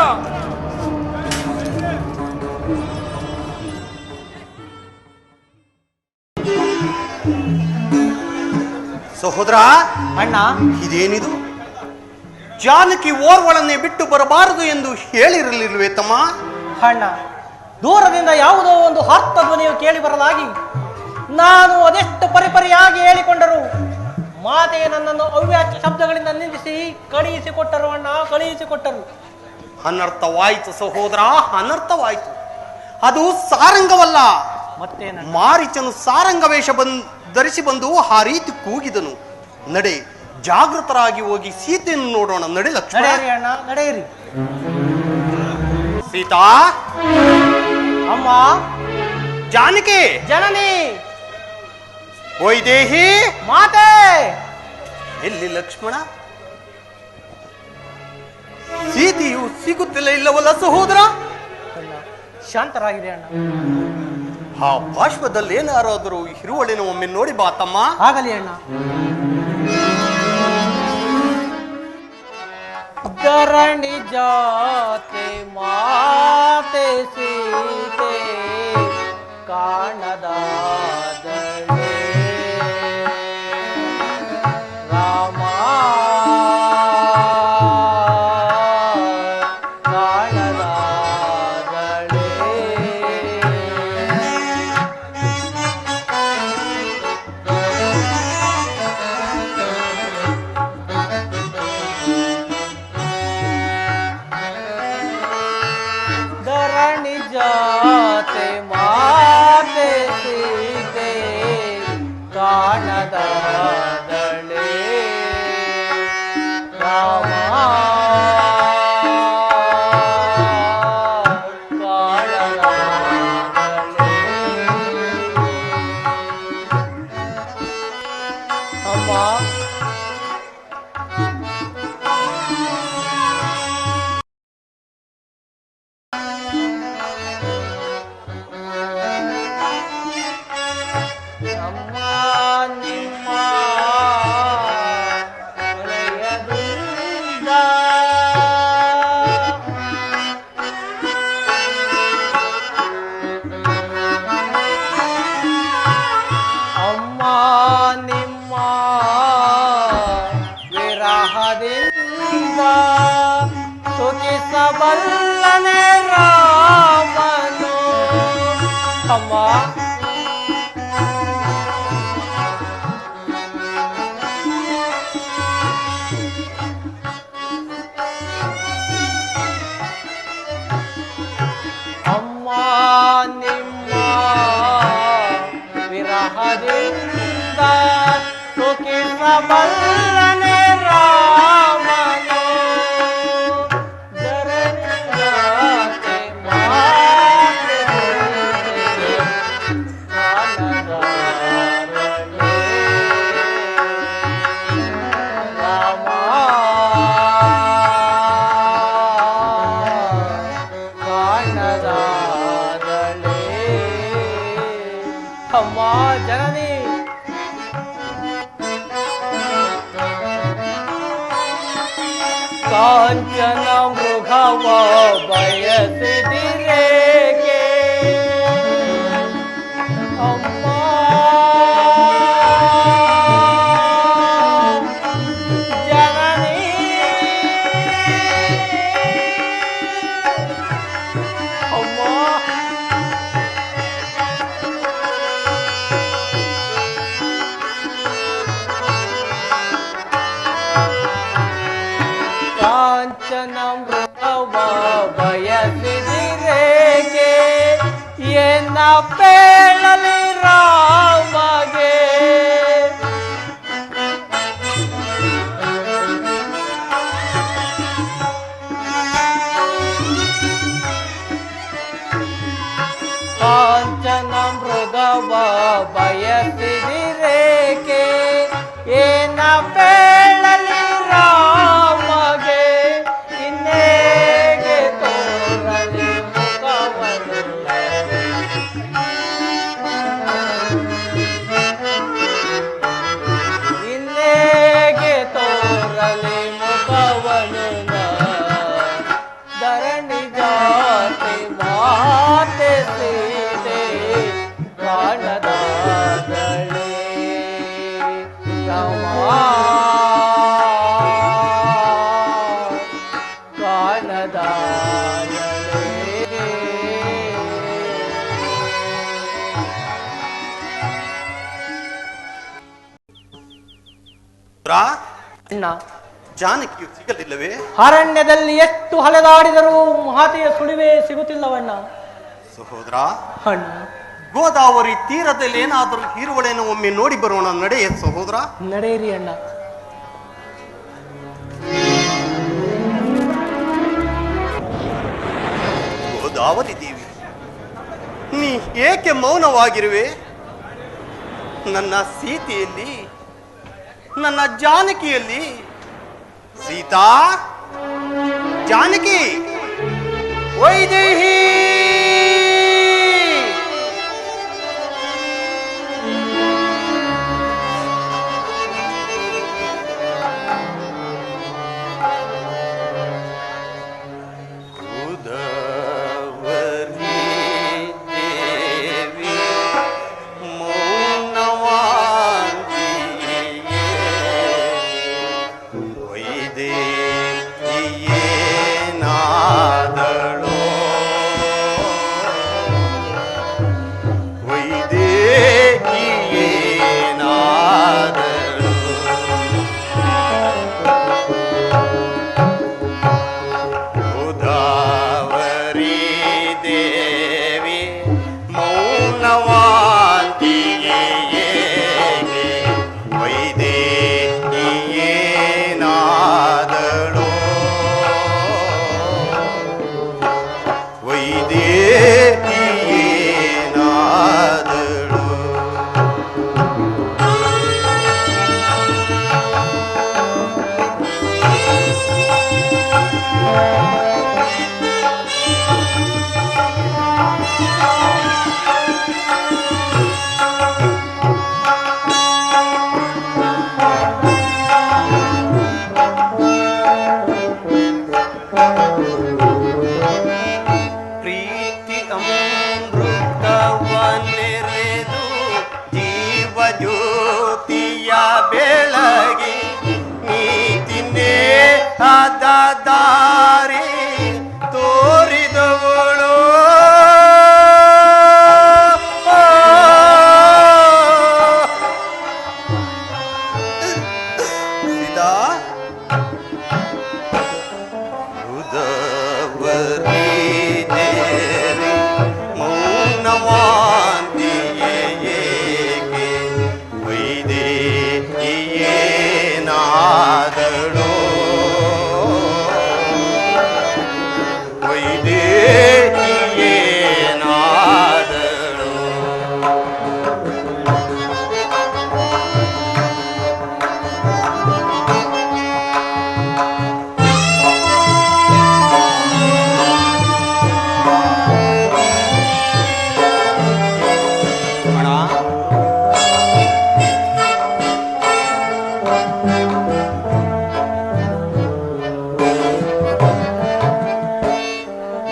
ಸಹೋದರ, ಅಣ್ಣ, ಇದೇನಿದು? ಜಾನಕಿ ಓರ್ವಳನ್ನೇ ಬಿಟ್ಟು ಬರಬಾರದು ಎಂದು ಹೇಳಿರಲಿಲ್ವೇ ತಮ್ಮ? ಅಣ್ಣ, ದೂರದಿಂದ ಯಾವುದೋ ಒಂದು ಆರ್ತ ಧ್ವನಿಯು ಕೇಳಿ ಬರಲಾಗಿ ನಾನು ಅದೆಷ್ಟು ಪರಿಪರಿಯಾಗಿ ಹೇಳಿಕೊಂಡರು ಮಾತೆಗೆ ನನ್ನನ್ನು ಅವ್ಯಾಚ್ಯ ಶಬ್ದಗಳಿಂದ ನಿಂದಿಸಿ ಕಳುಹಿಸಿಕೊಟ್ಟರು. ಅಣ್ಣ, ಕಳುಹಿಸಿಕೊಟ್ಟರು. ಅನರ್ಥವಾಯಿತು ಸಹೋದರ, ಅನರ್ಥವಾಯಿತು. ಅದು ಸಾರಂಗವಲ್ಲ. ಮತ್ತೇನ? ಮಾರೀಚನು ಸಾರಂಗ ವೇಷ ಧರಿಸಿ ಬಂದು ಆ ರೀತಿ ಕೂಗಿದನು. ನಡೆ, ಜಾಗೃತರಾಗಿ ಹೋಗಿ ಸೀತೆಯನ್ನು ನೋಡೋಣ. ನಡೆ ಲಕ್ಷ್ಮಣ. ನಡೆಯಿರಿ ಅಣ್ಣ, ನಡೆಯಿರಿ. ಸೀತಾ, ಅಮ್ಮ, ಜಾನಕಿ, ಜನನಿ, ವೈದೇಹಿ, ಮಾತೆ, ಎಲ್ಲಿ ಲಕ್ಷ್ಮಣ? ಸೀತೆಯು ಸಿಗುತ್ತಿಲ್ಲ ಇಲ್ಲವಲ್ಲ ಸಹೋದರ? ಅಣ್ಣ, ಶಾಂತರಾಗಿದೆ ಅಣ್ಣ. ಆ ಬಾಷ್ಪದಲ್ಲಿ ಏನಾರಾದರೂ ಇರುವಳಿನ ಒಮ್ಮೆ ನೋಡಿ ಬಾ ತಮ್ಮ. ಆಗಲಿ ಅಣ್ಣ. ಧರಣಿ ಜಾತೆ ಮಾತೆ ಸೀತೆ ಕಾಣದಾದಳೆ ರಾಮ ಕಾಣದಾದಳೆ. ಧರಣಿ ಜಾತೆ ಮಾತೆ ಸೀತೆ ಕಾಣದಾದಳೆ ರಾಮ ಕಾಣದಾದಳೆ. ಅಮ್ಮ, ಅಮ್ಮ, ನಿಮ್ಮ ಒಳೆಯದಿಂದ ಅಮ್ಮ, ನಿಮ್ಮ ವಿರಹದಿಂದ ಸುಖಿಸಬಲ್ಲನೆ ರಾಮನು. ಅಮ್ಮ, ಅಮ್ಮ, ನಿಮ್ಮ ವಿರಹದಿಂದ ಸುಖಿಸಬಲ್ಲನೆ ರಾಮನು. ಧರಣಿಯಾತೆ ಮಾತೆ ಕಾಣದಾದಳೆ ರಾಮ ಕಾಣದಾದಳೆ. ಅಮ್ಮ, ಜನನಿ, ಕಾಂಚನ ಮೃಗವ ಬಯಸಿದಿರೇಕೆ ಅಮ್ಮ, ಜನನಿ, ಅಮ್ಮ, ಕಾಂಚನ ಮೃಗವ ಬಯಸಿದಿರೇಕೆ ಎನ್ನ ಪೇಳಲಿ ರಾಮಗೆ ಕಾಂಚನ ಮೃಗವ ಬಯಸಿದಿರೇಕೆ ಏನ ಬೇಳಲಿ ರಾಮಗೆ ಇನ್ನೇಗೆ ತೋರಲಿ ಮುಖವನ್ನು ಇನ್ನೇಗೆ ತೋರಲಿ ಮುಖವನ್ನು ಧರಣಿ ಜಾತಿ ಮಾತೆ ಸೀತೆ ಕಾಣದಾದಳೆ ರಮಾ ಕಾಣದಾದಳೆ ಪುತ್ರ, ಅಣ್ಣ ಜಾನಕಿಯು ಸಿಗಲಿಲ್ಲವೇ? ಅರಣ್ಯದಲ್ಲಿ ಎಷ್ಟು ಹಳೆದಾಡಿದರೂ ಮಾತೆಯ ಸುಳಿವೇ ಸಿಗುತ್ತಿಲ್ಲವಣ್ಣ. ಸಹೋದರ, ಅಣ್ಣ ಗೋದಾವರಿ ತೀರದಲ್ಲಿ ಏನಾದರೂ ಹೀರುವಳೆಯನ್ನು ಒಮ್ಮೆ ನೋಡಿ ಬರೋಣ, ನಡೆಯೇ ಸಹೋದರ? ನಡೆಯಿರಿ ಅಣ್ಣ. ಗೋದಾವರಿ ದೇವಿ, ನೀ ಏಕೆ ಮೌನವಾಗಿರುವೆ? ನನ್ನ ಸೀತೆಯಲ್ಲಿ, ನನ್ನ ಜಾನಕಿಯಲ್ಲಿ. ಸೀತಾ, ಜಾನಕಿ, ವೈದೇಹಿ, ಜ್ಯೋತಿಯ ಬೆಳಗಿ ನೀತಿನೇ ಆದ ದಾರಿ ತೋರಿದವಳು. ಸೀತಾ, ಗೋದಾವರಿ ದೇವಿ ಮೌನವಾಂತಿಯೇ ಏಕೆ ವೈದೇಹಿಯೇನಾದಳೋ? ವೈದೇಹಿಯೇನಾದಳೋ?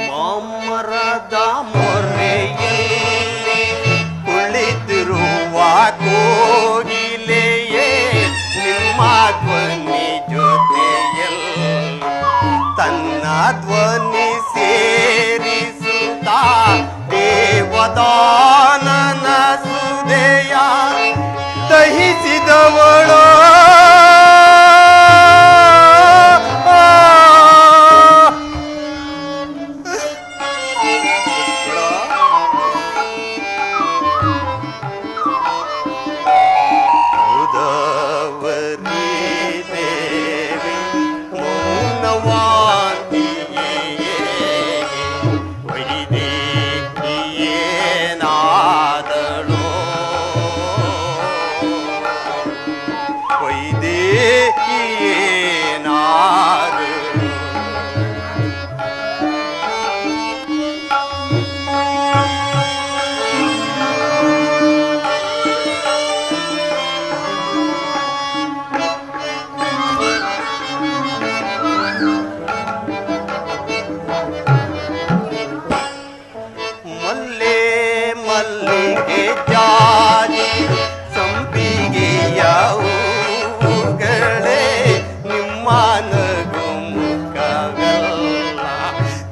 ಮಾಮರದ ಮೊರೆಯಲ್ಲಿ ಕುಳಿತಿರುವ ಕೋಗಿಲೆಯೇ ನಿಮ್ಮ ಧ್ವನಿ ಜೊತೆಯಲ್ಲಿ ತನ್ನ ಧ್ವನಿ ಸೇರಿಸುತ್ತಾ ದೇವದಾನನ ಸುದೆಯ ದಹಿಸಿದವಳು.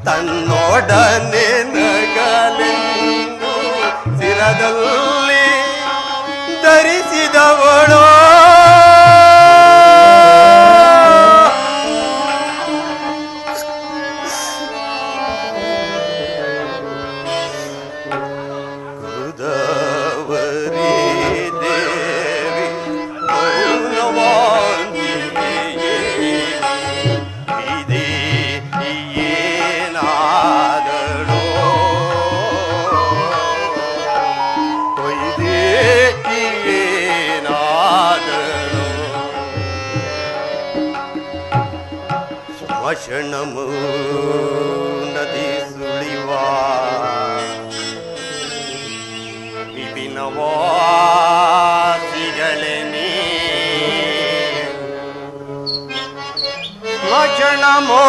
ತನ್ನೊಡನೆ ನಗಲೆಂದು ಶಿರದಲ್ಲಿ ಧರಿಸಿದವಳೋ ಕ್ಷಣಮು ನದಿ ಸುಳಿವಾ ವಿಪಿನವಾಸಿಗಳೇ ನೀ ಕ್ಷಣಮೋ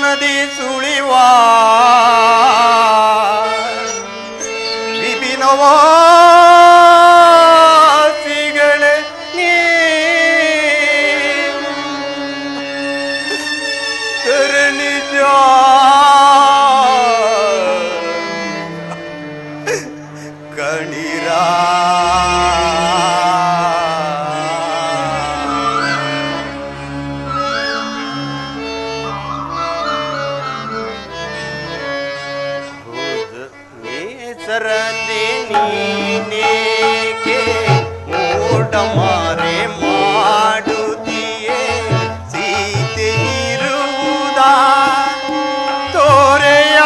ನದಿ ಸುಳಿವಾ ವಿಪಿನವಾಸಿಗಳೇ ನೀ ನಿಜ ಕಣಿರ ಸರದಿ ನೀನೇಕೆ ಮೂಡ ಮಾರೆ ಮಾಡುತ್ತೀಯೇ ಸೀತೆ ಇರುವುದಾ ತೋರೆಯ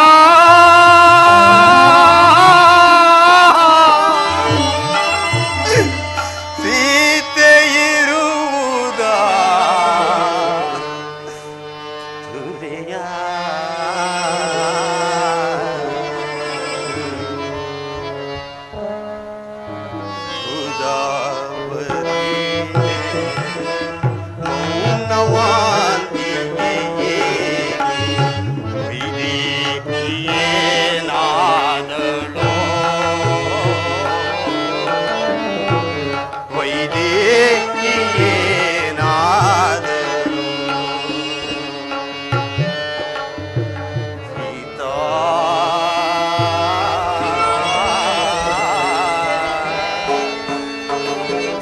ಸೀತೆ ಇರುವುದಾ ತೋರೆಯ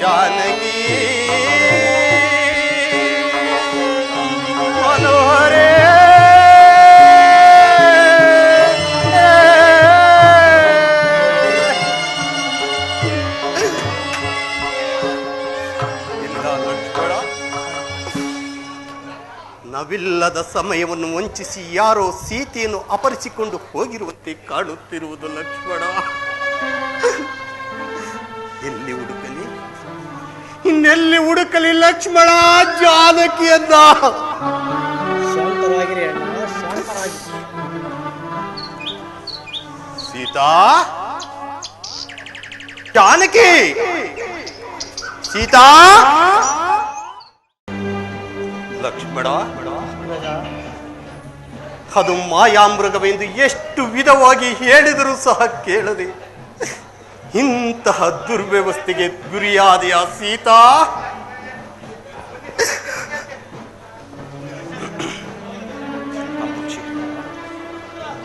जानकी मनोहरे ನವಿಲ್ಲದ ಸಮಯವನ್ನು ವಂಚಿಸಿ ಯಾರೋ ಸೀತೆಯನ್ನು ಅಪಹರಿಸಿಕೊಂಡು ಹೋಗಿರುವಂತೆ ಕಾಣುತ್ತಿರುವುದು ಲಕ್ಷ್ಮಣ. ಎಲ್ಲಿ ಹುಡುಕಲಿ, ಇನ್ನೆಲ್ಲಿ ಹುಡುಕಲಿ ಲಕ್ಷ್ಮಣ ಜಾನಕಿಯನ್ನ? ಶಾಂತರಾಗಿರಿ ಅಣ್ಣ, ಶಾಂತರಾಗಿ. ಸೀತಾ, ಜಾನಕಿ, ಸೀತಾ, ಲಕ್ಷ್ಮಣ. ಅದು ಮಾಯಾಮೃಗವೆಂದು ಎಷ್ಟು ವಿಧವಾಗಿ ಹೇಳಿದರೂ ಸಹ ಕೇಳದೆ ಇಂತಹ ದುರ್ವ್ಯವಸ್ಥೆಗೆ ಗುರಿಯಾದೆಯ ಸೀತಾ?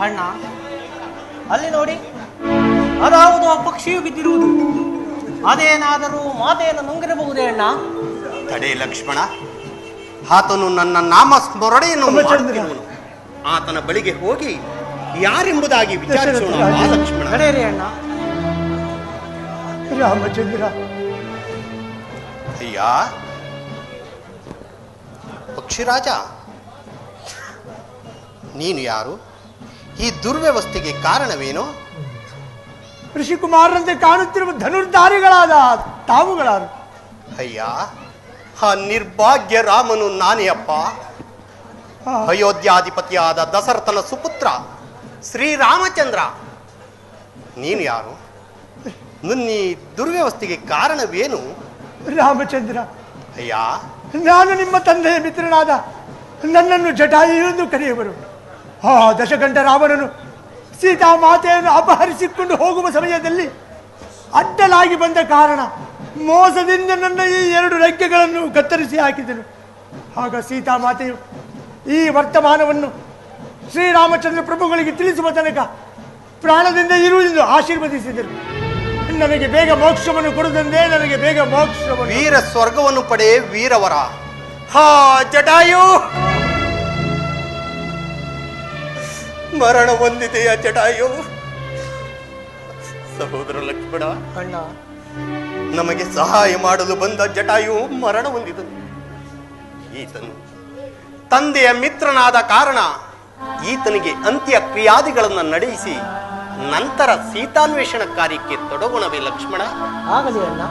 ಅಣ್ಣ ಅಲ್ಲಿ ನೋಡಿ, ಅದಾವುದು ಆ ಪಕ್ಷಿಯು ಬಿದ್ದಿರುವುದು. ಅದೇನಾದರೂ ಮಾತೆಯನ್ನು ನುಂಗಿರಬಹುದೇ ಅಣ್ಣ? ತಡೆ ಲಕ್ಷ್ಮಣ, ಆತನು ನನ್ನ ನಾಮ ಸ್ಮರಣೆಯನ್ನು ಮಾಡುತ್ತಿರುವನು. ಆತನ ಬಳಿಗೆ ಹೋಗಿ ಯಾರೆಂಬುದಾಗಿ ವಿಚಾರಿಸೋಣ. ಲಕ್ಷ್ಮಣ ನಡೆಯಿರಿ ಅಣ್ಣ. ರಾಮಚಂದ್ರ, ಅಯ್ಯ ಪಕ್ಷಿರಾಜ, ನೀನು ಯಾರು? ಈ ದುರ್ವ್ಯವಸ್ಥೆಗೆ ಕಾರಣವೇನು? ಋಷಿಕುಮಾರರಂತೆ ಕಾಣುತ್ತಿರುವ ಧನುರ್ಧಾರಿಗಳಾದ ತಾವುಗಳಾರು? ಅಯ್ಯ, ಆ ನಿರ್ಭಾಗ್ಯ ರಾಮನು ನಾನೇ ಅಪ್ಪ. ಅಯೋಧ್ಯಾಧಿಪತಿಯಾದ ದಶರಥನ ಸುಪುತ್ರ ಶ್ರೀರಾಮಚಂದ್ರ. ನೀನು ಯಾರು? ನನ್ನ ಈ ದುರ್ವ್ಯವಸ್ಥೆಗೆ ಕಾರಣವೇನು? ರಾಮಚಂದ್ರ, ಅಯ್ಯ, ನಾನು ನಿಮ್ಮ ತಂದೆಯ ಮಿತ್ರನಾದ ನನ್ನನ್ನು ಜಟಾಯು ಎಂದು ಕರೆಯುವರು. ಆ ದಶಗಂಟ ರಾವಣನು ಸೀತಾ ಮಾತೆಯನ್ನು ಅಪಹರಿಸಿಕೊಂಡು ಹೋಗುವ ಸಮಯದಲ್ಲಿ ಅಡ್ಡಲಾಗಿ ಬಂದ ಕಾರಣ ಮೋಸದಿಂದ ನನ್ನ ಈ 2 ರೆಕ್ಕೆಗಳನ್ನು ಕತ್ತರಿಸಿ ಹಾಕಿದನು. ಆಗ ಸೀತಾ ಮಾತೆಯು ಈ ವರ್ತಮಾನವನ್ನು ಶ್ರೀರಾಮಚಂದ್ರ ಪ್ರಭುಗಳಿಗೆ ತಿಳಿಸುವ ತನಕ ಪ್ರಾಣದಿಂದ ಇರುವುದೆಂದು ಆಶೀರ್ವದಿಸಿದರು. ನನಗೆ ಬೇಗ ಮೋಕ್ಷವನ್ನು ಕೊಡುವುದೆಂದೇ, ನನಗೆ ಬೇಗ ಮೋಕ್ಷವನ್ನು. ವೀರ ಸ್ವರ್ಗವನ್ನು ಪಡೆ ವೀರವರ. ಹಾ ಜಟಾಯು, ಮರಣ ಹೊಂದಿದೆಯ ಜಟಾಯು. ಸಹೋದರ ಲಕ್ಷ್ಮಣ, ಅಣ್ಣ, ನಮಗೆ ಸಹಾಯ ಮಾಡಲು ಬಂದ ಜಟಾಯು ಮರಣ ಹೊಂದಿದನು. ಈತನು ತಂದೆಯ ಮಿತ್ರನಾದ ಕಾರಣ ಈತನಿಗೆ ಅಂತ್ಯ ಕ್ರಿಯಾದಿಗಳನ್ನು ನಡೆಯಿಸಿ ನಂತರ ಸೀತಾನ್ವೇಷಣ ಕಾರ್ಯಕ್ಕೆ ತೊಡಗೋಣವೇ ಲಕ್ಷ್ಮಣ? ಆಗಲಿ ಅಣ್ಣ.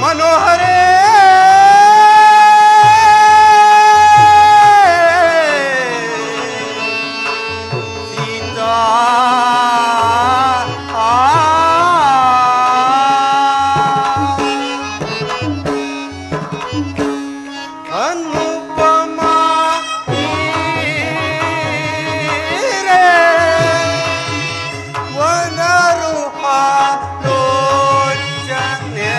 ಮನೋಹರೇ ಸೀತಾ ಅನುಪಮ ವನರುಹ ಲೋಚನೆ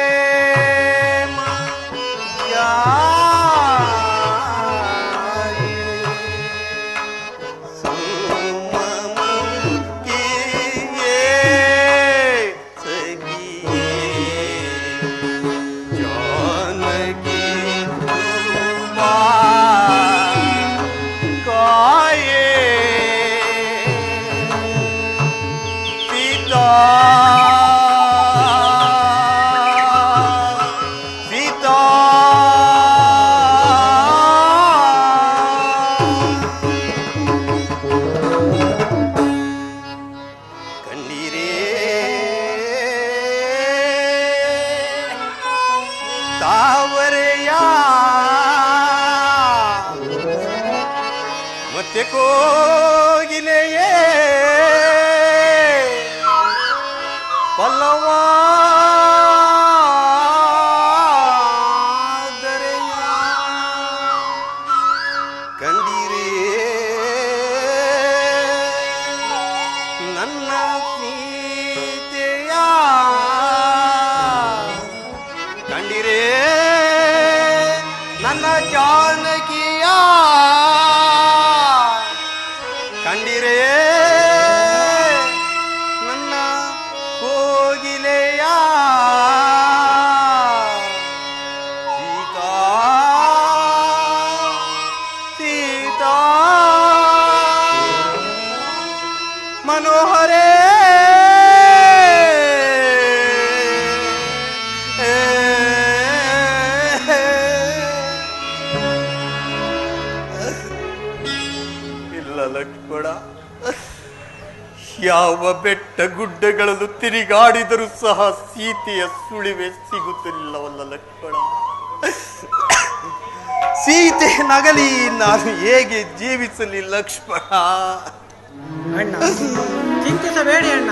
ಪ್ರೇಮ ಯಾಯಿ ಸುಮಮುಖಿಯೇ ಸಖಿಯೇ ಜಾನಕಿ ತುಂಬಾ ಕಾಯೇ ಸೀತಾ ಸೀತಾ ಕಣ್ಣೀರೇ ತಾವರೆಯ ಮತ್ತೆ ಕೋಗಿಲೆಯೇ ಪಲ್ಲವಾದರೆಯ ಕಂಡಿರೇ ನನ್ನ ಸೀತೆಯ ಕಂಡಿರೇ ನನ್ನ ಜಾನಕಿಯ ಕಂಡಿರೇ ನನ್ನ ಕೋಗಿಲೆಯ ಸೀತಾ ಸೀತಾ ಮನೋಹರೇ ಇಲ್ಲ ಲಕ್ಷ್ಮಣ, ಯಾವ ಬೆಟ್ಟ ಗುಡ್ಡಗಳಲ್ಲೂ ತಿರುಗಾಡಿದರೂ ಸಹ ಸೀತೆಯ ಸುಳಿವೆ ಸಿಗುತ್ತಿಲ್ಲವಲ್ಲ ಲಕ್ಷ್ಮಣ. ಸೀತೆ ನಗಲಿ ನಾನು ಹೇಗೆ ಜೀವಿಸಲಿ ಲಕ್ಷ್ಮಣ? ಅಣ್ಣ ಚಿಂತಿಸಬೇಡಿ ಅಣ್ಣ.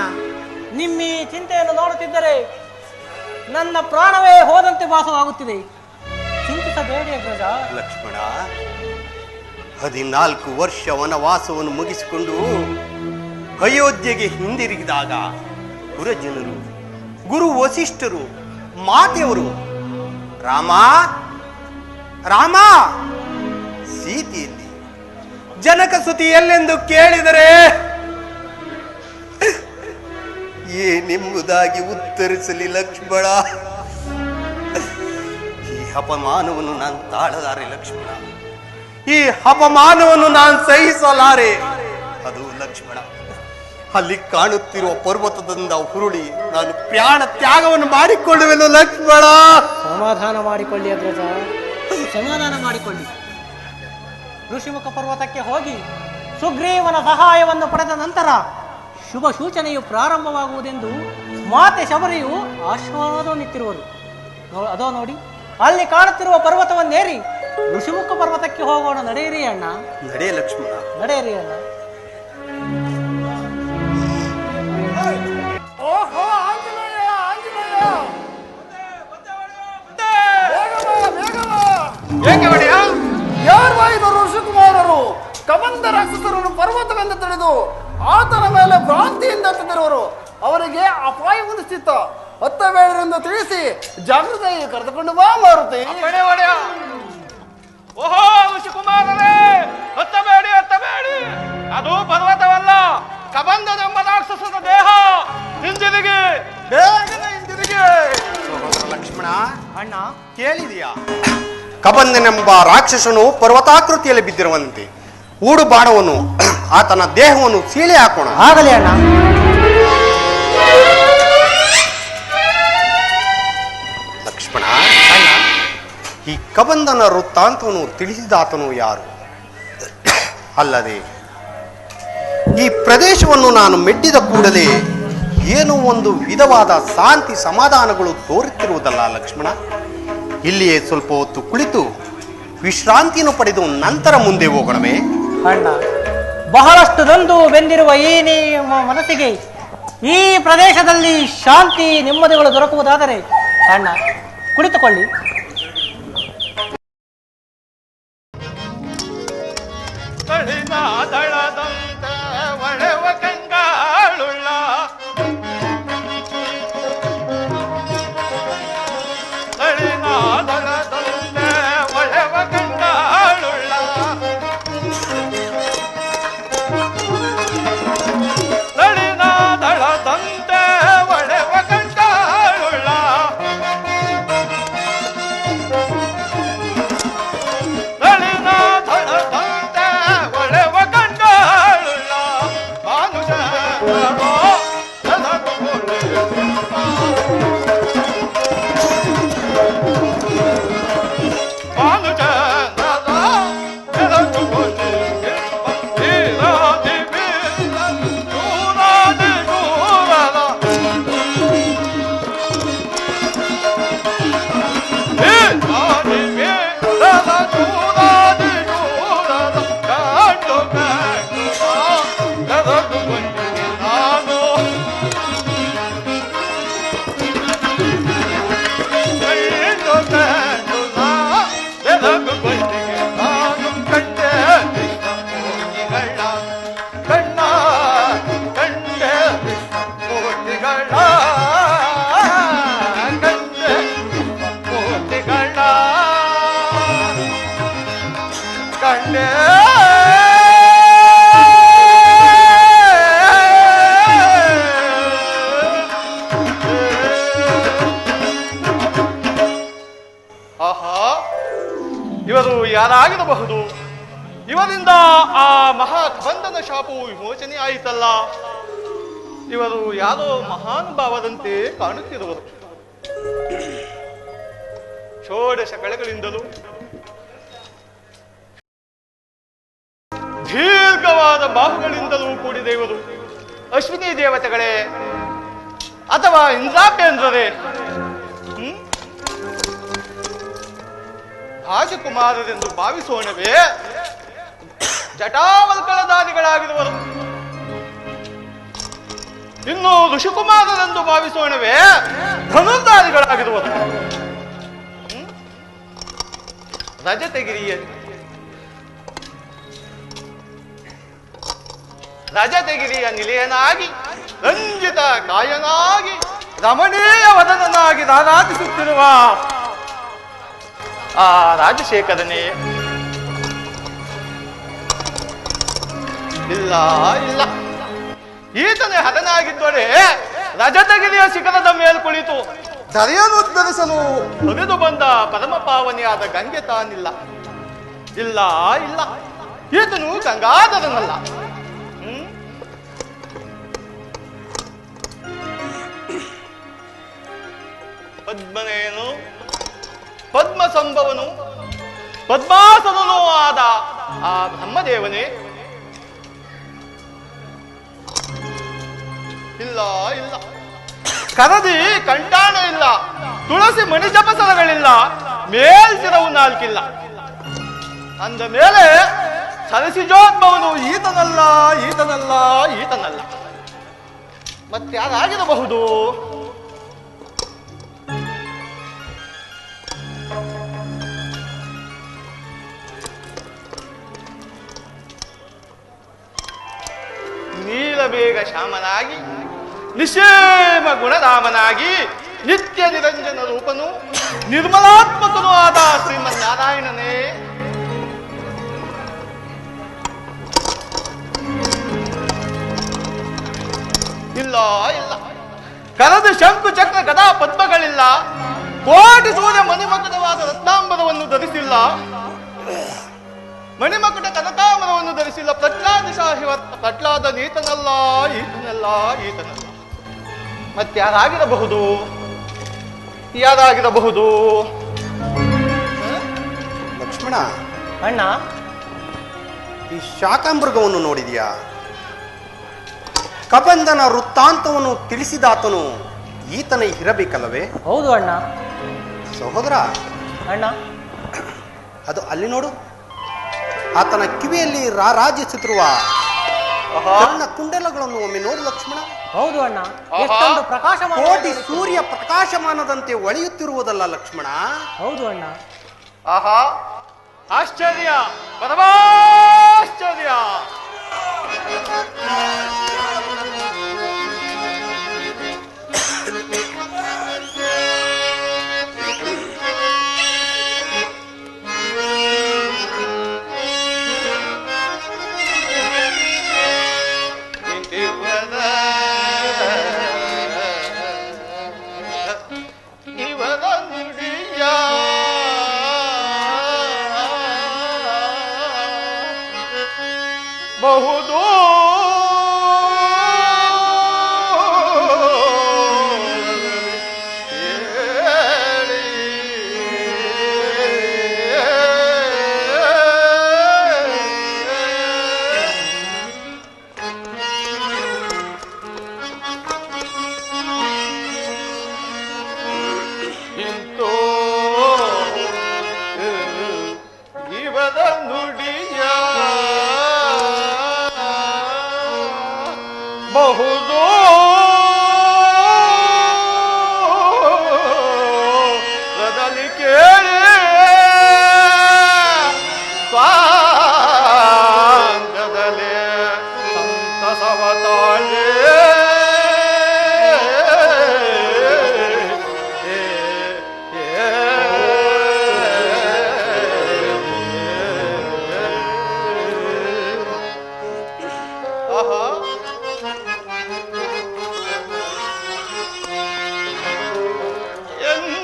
ನಿಮ್ಮ ಈ ಚಿಂತೆಯನ್ನು ನೋಡುತ್ತಿದ್ದರೆ ನನ್ನ ಪ್ರಾಣವೇ ಹೋದಂತೆ ಭಾಸವಾಗುತ್ತಿದೆ. ಚಿಂತಿಸಬೇಡಿ ಅಗ್ರಜ. ಲಕ್ಷ್ಮಣ, 14 ವರ್ಷ ವನವಾಸವನ್ನು ಮುಗಿಸಿಕೊಂಡು ಅಯೋಧ್ಯೆಗೆ ಹಿಂದಿರುಗಿದಾಗ ಪುರಜನರು, ಗುರು ವಸಿಷ್ಠರು, ಮಾತೆಯವರು ರಾಮ ರಾಮ ಸೀತೆಯಲ್ಲಿ ಜನಕ ಸುತಿ ಎಲ್ಲೆಂದು ಕೇಳಿದರೆ ಏನೆಂಬುದಾಗಿ ಉತ್ತರಿಸಲಿ ಲಕ್ಷ್ಮಣ? ಈ ಅಪಮಾನವನ್ನು ನಾನು ತಾಳಲಾರೆ ಲಕ್ಷ್ಮಣ, ಈ ಅಪಮಾನವನ್ನು ನಾನು ಸಹಿಸಲಾರೆ. ಅದು ಲಕ್ಷ್ಮಣ, ಅಲ್ಲಿ ಕಾಣುತ್ತಿರುವ ಪರ್ವತದಿಂದ ಹುರುಳಿ ನಾನು ಪ್ರಾಣ ತ್ಯಾಗವನ್ನು ಮಾಡಿಕೊಳ್ಳುವೆನು ಲಕ್ಷ್ಮಣ. ಸಮಾಧಾನ ಮಾಡಿಕೊಳ್ಳಿ ಅಗ್ರಜ, ಸಮಾಧಾನ ಮಾಡಿಕೊಳ್ಳಿ. ಋಷಿಮುಖ ಪರ್ವತಕ್ಕೆ ಹೋಗಿ ಸುಗ್ರೀವನ ಸಹಾಯವನ್ನು ಪಡೆದ ನಂತರ ಶುಭ ಸೂಚನೆಯು ಪ್ರಾರಂಭವಾಗುವುದೆಂದು ಮಾತೆ ಶಬರಿಯು ಆಶ್ವಾದವನ್ನಿತ್ತಿರುವರು. ಅದೋ ನೋಡಿ, ಅಲ್ಲಿ ಕಾಣುತ್ತಿರುವ ಪರ್ವತವನ್ನೇರಿ ಋಷಿಮುಖ ಪರ್ವತಕ್ಕೆ ಹೋಗೋಣ. ನಡೆಯಿರಿ ಅಣ್ಣ. ನಡೆ ಲಕ್ಷ್ಮಣ, ನಡೆಯಿರಿ ಅಣ್ಣ. ಓಹೋ ಆಂಜನೇಯ ಆಂಜನೇಯ, ಯಾರು ಋಷಿಕುಮಾರರು ಕಬಂಧ ರಾಕ್ಷಸರನ್ನು ಪರ್ವತವೆಂದು ತಿಳಿದು ಆತನ ಮೇಲೆ ಭ್ರಾಂತಿಯಿಂದ ತಂದಿರುವರು. ಅವರಿಗೆ ಅಪಾಯ ಉದಿಸಿತ್ತ ಹತ್ತಬೇಡರೆಂದು ತಿಳಿಸಿ ಜಾಗೃತೆಗೆ ಕರೆದುಕೊಂಡು ಬಾ ಮಾರುತಿ. ಓಹೋ ಋಷಿಕುಮಾರರೇ, ಹತ್ತಬೇಡಿ ಹತ್ತಬೇಡಿ, ಅದು ಪರ್ವತವಲ್ಲ, ಕಬಂಧದೆಂಬ ರಾಕ್ಷಸದ ದೇಹ. ಹಿಂದಿರುಗಿ, ಬೇಗನೆ ಹಿಂದಿರುಗಿ. ಸಹೋದರ ಲಕ್ಷ್ಮಣ, ಅಣ್ಣ ಕೇಳಿದೆಯಾ? ಕಬಂಧನೆಂಬ ರಾಕ್ಷಸನು ಪರ್ವತಾಕೃತಿಯಲ್ಲಿ ಬಿದ್ದಿರುವಂತೆ ಊಡು ಬಾಣವನ್ನು ಆತನ ದೇಹವನ್ನು ಸೀಳೆ ಹಾಕೋಣ. ಆಗಲಿ ಅಣ್ಣ. ಲಕ್ಷ್ಮಣ, ಈ ಕಬಂಧನ ವೃತ್ತಾಂತವನ್ನು ತಿಳಿಸಿದಾತನು ಯಾರು? ಅಲ್ಲದೆ ಈ ಪ್ರದೇಶವನ್ನು ನಾನು ಮೆಟ್ಟಿದ ಕೂಡಲೇ ಏನೋ ಒಂದು ವಿಧವಾದ ಶಾಂತಿ ಸಮಾಧಾನಗಳು ತೋರುತ್ತಿರುವುದಲ್ಲ ಲಕ್ಷ್ಮಣ. ಇಲ್ಲಿಯೇ ಸ್ವಲ್ಪ ಹೊತ್ತು ಕುಳಿತು ವಿಶ್ರಾಂತಿಯನ್ನು ಪಡೆದು ನಂತರ ಮುಂದೆ ಹೋಗೋಣವೇ? ಅಣ್ಣ, ಬಹಳಷ್ಟು ನೊಂದು ಬೆಂದಿರುವ ಈ ನಿಮ್ಮ ಮನಸ್ಸಿಗೆ ಈ ಪ್ರದೇಶದಲ್ಲಿ ಶಾಂತಿ ನೆಮ್ಮದಿಗಳು ದೊರಕುವುದಾದರೆ ಅಣ್ಣ ಕುಳಿತುಕೊಳ್ಳಿ. ದಳದಂತ ಒಳವ ಕಂಗಾಳುಳ್ಳ ದಳದಂತ ಒಳವ ಕಂಗಾಳುಳ್ಳ ದಳದಂತ ಒಳವ ಕಂಗಾಳುಳ್ಳ ಇವರು ಯಾರಾಗಿರಬಹುದು? ಇವರಿಂದ ಆ ಮಹಾಕಬಂಧನ ಶಾಪವು ವಿಮೋಚನೆ ಆಯಿತಲ್ಲ. ಇವರು ಯಾರೋ ಮಹಾನುಭಾವದಂತೆ ಕಾಣುತ್ತಿರುವರು. ಷೋಡಶ ಕಳೆಗಳಿಂದಲೂ ದೀರ್ಘವಾದ ಬಾಹುಗಳಿಂದಲೂ ಕೂಡಿದ ಇವರು ಅಶ್ವಿನಿ ದೇವತೆಗಳೇ ಅಥವಾ ಇಂದ್ರಾಪೇಂದ್ರರೇ? ರಾಜಕುಮಾರರೆಂದು ಭಾವಿಸೋಣವೇ? ಜಟಾವಲ್ಕಳಧಾರಿಗಳಾಗಿರುವರು. ಇನ್ನು ಋಷಿಕುಮಾರರೆಂದು ಭಾವಿಸೋಣವೇ? ಧನುರ್ಧಾರಿಗಳಾಗಿರುವರು. ರಜತಗಿರಿಯ ನಿಲಯನಾಗಿ ರಂಜಿತ ಕಾಯನಾಗಿ ರಮಣೀಯ ವದನನಾಗಿ ರಾರಾಜಿಸುತ್ತಿರುವ ಆ ರಾಜಶೇಖರನೇ? ಇಲ್ಲ ಇಲ್ಲ, ಈತನೇ ಹತನಾಗಿದ್ದರೆ ರಜತಗಿರಿಯ ಶಿಖರದ ಮೇಲೆ ಕುಳಿತು ದರೆಯನ್ನು ಉದ್ಧರಿಸಲು ಹರಿದು ಬಂದ ಪರಮ ಪಾವನಿಯಾದ ಗಂಗೆ ತಾನಿಲ್ಲ. ಇಲ್ಲ ಇಲ್ಲ, ಈತನು ಗಂಗಾಧರನಲ್ಲ. ಪದ್ಮನೇನು ಪದ್ಮ ಸಂಭವನು ಪದ್ಮಾಸನೂ ಆದ ಆ ಬ್ರಹ್ಮದೇವನೇ? ಇಲ್ಲ ಇಲ್ಲ, ಕರದಿ ಕಂಟಾಣ ಇಲ್ಲ, ತುಳಸಿ ಮಣಿಜಪಸರಗಳಿಲ್ಲ, ಮೇಲ್ಸಿರವು ನಾಲ್ಕಿಲ್ಲ. ಅಂದ ಮೇಲೆ ಸರಸಿಜೋದ್ಭವನು ಈತನಲ್ಲ ಈತನಲ್ಲ ಈತನಲ್ಲ. ಮತ್ಯಾರಾಗಿರಬಹುದು? ನೀಲಬೇಗ ಶ್ಯಾಮನಾಗಿ ನಿಷೇಮ ಗುಣಧಾಮನಾಗಿ ನಿತ್ಯ ನಿರಂಜನ ರೂಪನು ನಿರ್ಮಲಾತ್ಮಕನೂ ಆದ ಶ್ರೀಮನ್ನಾರಾಯಣನೇ? ಇಲ್ಲ ಇಲ್ಲ, ಕರದ ಶಂಕು ಚಕ್ರ ಗದಾ ಪದ್ಮಗಳಿಲ್ಲ, ಕೋಟಿ ಸೂರ್ಯ ಮಣಿಮಕುಟವಾದ ರತ್ನಾಂಬರವನ್ನು ಧರಿಸಿಲ್ಲ, ಮಣಿಮಕುಟ ಕನಕಾಂಬರವನ್ನು ಧರಿಸಿಲ್ಲ. ಪ್ರಹ್ಲಾದ ನೀತನಲ್ಲ ಈತನಲ್ಲ ಈತನಲ್ಲ. ಮತ್ಯಾರಾಗಿರಬಹುದು? ಯಾರಾಗಿರಬಹುದು? ಲಕ್ಷ್ಮಣ, ಅಣ್ಣ, ಈ ಶಾಕಾಂಬೃಗವನ್ನು ನೋಡಿದ್ಯಾ? ಕಬಂಧನ ವೃತ್ತಾಂತವನ್ನು ತಿಳಿಸಿದಾತನು ಈತನೇ ಇರಬೇಕಲ್ಲವೇ? ಹೌದು ಅಣ್ಣ. ಸಹೋದರ, ಅಣ್ಣ, ಅದು ಅಲ್ಲಿ ನೋಡು, ಆತನ ಕಿವಿಯಲ್ಲಿ ರಾರಾಜಿಸುತ್ತಿರುವ ಕರ್ಣ ಕುಂಡಲಗಳನ್ನು ಒಮ್ಮೆ ನೋಡು ಲಕ್ಷ್ಮಣ. ಹೌದು ಅಣ್ಣ, ಎಷ್ಟೊಂದು ಪ್ರಕಾಶಮಾನ. ಕೋಟಿ ಸೂರ್ಯ ಪ್ರಕಾಶಮಾನದಂತೆ ಹೊಳೆಯುತ್ತಿರುವುದಲ್ಲ ಲಕ್ಷ್ಮಣ? ಹೌದು ಅಣ್ಣ. ಆಹಾ, ಆಶ್ಚರ್ಯ, ಪರಮಾಶ್ಚರ್ಯ. ಬಹುದು ಇಂತೋ ಇವದ ನುಡಿಯ ಬಹುದು ರದಲ್ಲಿ ಕೇಳಿ ಸ್ವಾಂಗದಲ್ಲಿ ಸಂತಸವ ತಾಳೆ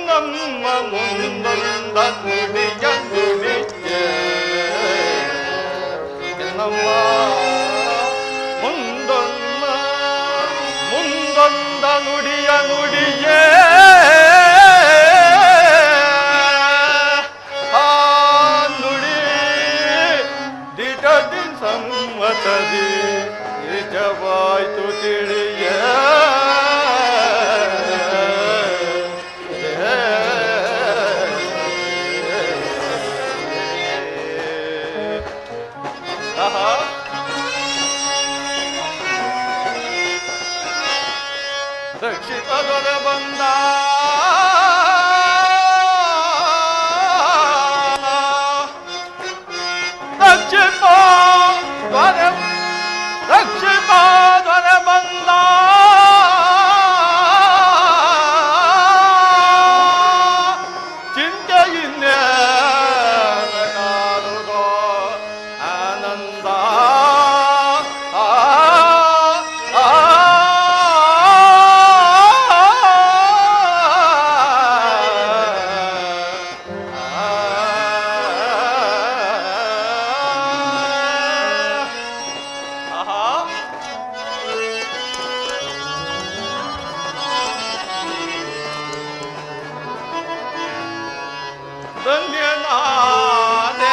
ನಮ್ಮ ಮುಂದೊಂದ ನುಡಿಯ ನುಡಿಯ ನಮ್ಮ ಮುಂದೊಂದ ನುಡಿಯ ನುಡಿಯೇ ಆ ನುಡಿ ದಿಟದಿ ಸಮ್ಮತದಿ ನಿಜವಾಯ್ತು ತಿಳಿಯ ರಕ್ಷಿತದೊರ ಬಂದ ರಕ್ಷಿತದೊರ ಬಂದ ಚಿಂತೆಯಿಂದ ಆನಂದ ಧನ್ಯನಾದೆ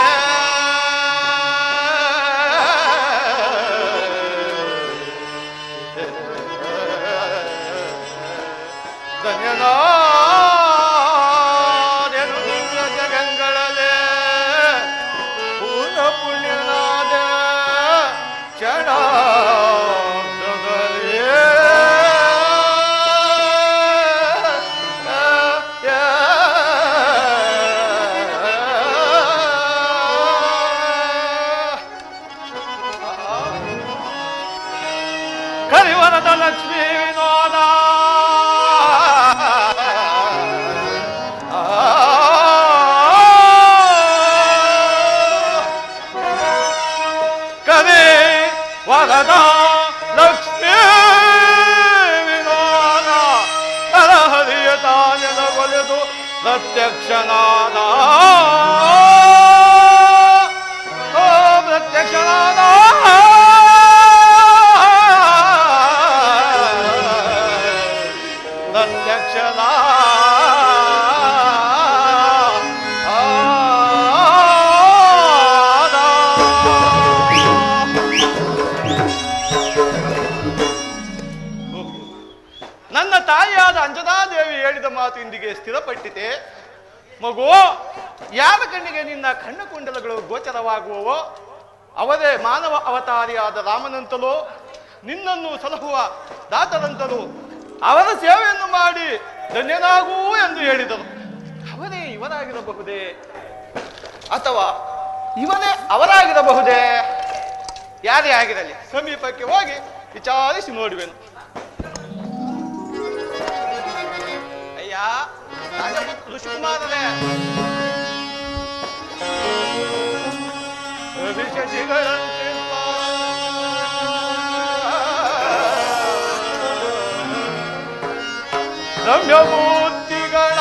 ಧನ್ಯನಾದೆನು ದಿವ್ಯ ಜಗಂಗಳಲೆ ಪೂರ್ಣ ಪುಣ್ಯನಾದ ಕ್ಷಣ ಕರಿವರದ ಲಕ್ಷ್ಮೀ ವಿನೋದ ಕರಿ ವರದ ಲಕ್ಷ್ಮೀ ವಿನೋದ ಹರಹರಿಯ ತಾನೆನ ಒಲೆದು ಪ್ರತ್ಯಕ್ಷನಾದ ಪ್ರತ್ಯಕ್ಷನಾದ ತಾಯಿಯಾದ ಅಂಜನಾದೇವಿ ಹೇಳಿದ ಮಾತು ಇಂದಿಗೆ ಸ್ಥಿರಪಟ್ಟಿತೆ. ಮಗು, ಯಾರ ಕಣ್ಣಿಗೆ ನಿನ್ನ ಕಣ್ಣು ಕುಂಡಲಗಳು ಗೋಚರವಾಗುವವೋ ಅವರೇ ಮಾನವ ಅವತಾರಿಯಾದ ರಾಮನಂತಲೋ ನಿನ್ನನ್ನು ಸಲಹುವ ದಾತರಂತಲೂ ಅವರ ಸೇವೆಯನ್ನು ಮಾಡಿ ಧನ್ಯನಾಗೂ ಎಂದು ಹೇಳಿದರು. ಅವರೇ ಇವರಾಗಿರಬಹುದೇ ಅಥವಾ ಇವನೇ ಅವರಾಗಿರಬಹುದೇ? ಯಾರೇ ಆಗಿರಲಿ ಸಮೀಪಕ್ಕೆ ಹೋಗಿ ವಿಚಾರಿಸಿ ನೋಡುವೆನು. ಅಯ್ಯ ಋಷಿಕುಮಾರರೇ, ಶಶಿಗಳಂತಿರುವ ರಮ್ಯಮೂರ್ತಿಗಳ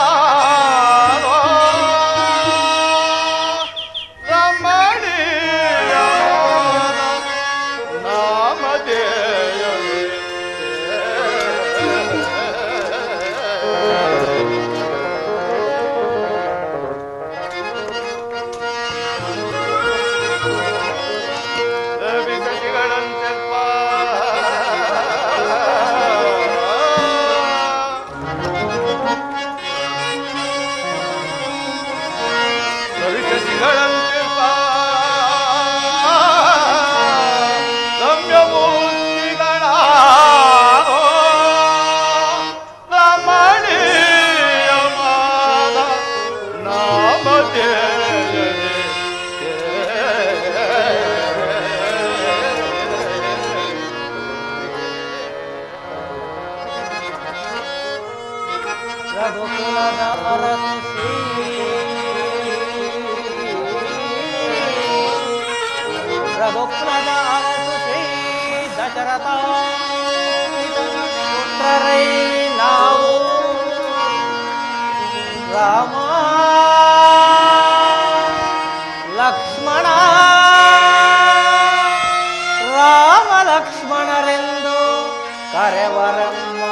ರಘುಕುಲದ ಅರಸು ಶ್ರೀ ದಶರಥ ಪುತ್ರರೈ ನಾವು ರಾಮ ಲಕ್ಷ್ಮಣ ರಾಮ ಲಕ್ಷ್ಮಣರೆಂದು ಕರೆವರಮ್ಮ.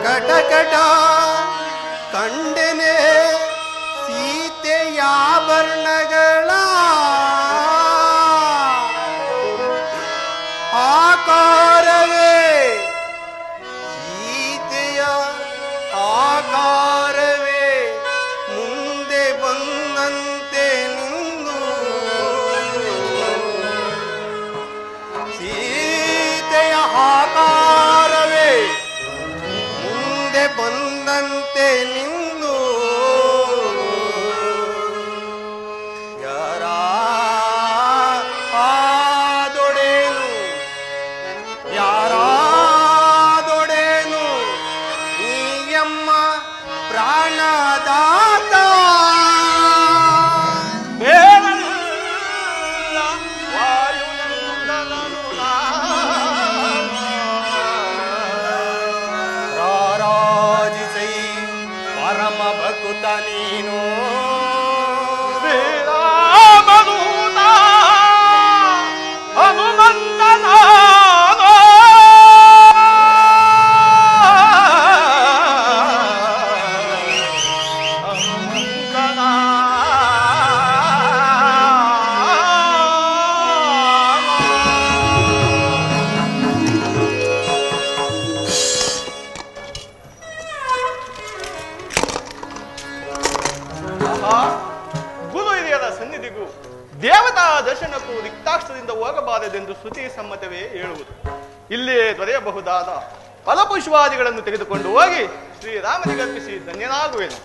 ಕಟಕಟ ಕಂಡೆನೆ ಸೀತೆಯ ಆಭರಣಗಳ ಆಕಾರವೇ ಸೀತೆಯ ಆಕಾರವೇ ಮುಂದೆ ಬಂದಂತೆ ನಿಂದು ಸೀತೆಯ ಆಕಾರವೇ ಮುಂದೆ ಬಂದಂತೆ ನಿಂದು ಯಾರಾದೊಡೇನು ನೀಯಮ್ಮ ಪ್ರಾಣದಾತ ಬೇಡಲ್ಲ ವಾಯುನಂದನನು ರಾರಾಜಿಸೈ ಪರಮ ಭಕುತ ನೀನು ಶ್ರೀರಾಮದೂತ ಹನುಮಂತನ ಗುರು ಹಿರಿಯರ ಸನ್ನಿಧಿಗೂ ದೇವತಾ ದರ್ಶನಕ್ಕೂ ರಿಕ್ತಾಕ್ಷದಿಂದ ಹೋಗಬಾರದೆಂದು ಶ್ರುತಿ ಸಮ್ಮತವೇ ಹೇಳುವುದು. ಇಲ್ಲೇ ದೊರೆಯಬಹುದಾದ ಫಲಪುಷ್ಪಾದಿಗಳನ್ನು ತೆಗೆದುಕೊಂಡು ಹೋಗಿ ಶ್ರೀರಾಮನಿಗರ್ಪಿಸಿ ಧನ್ಯನಾಗುವೆನು.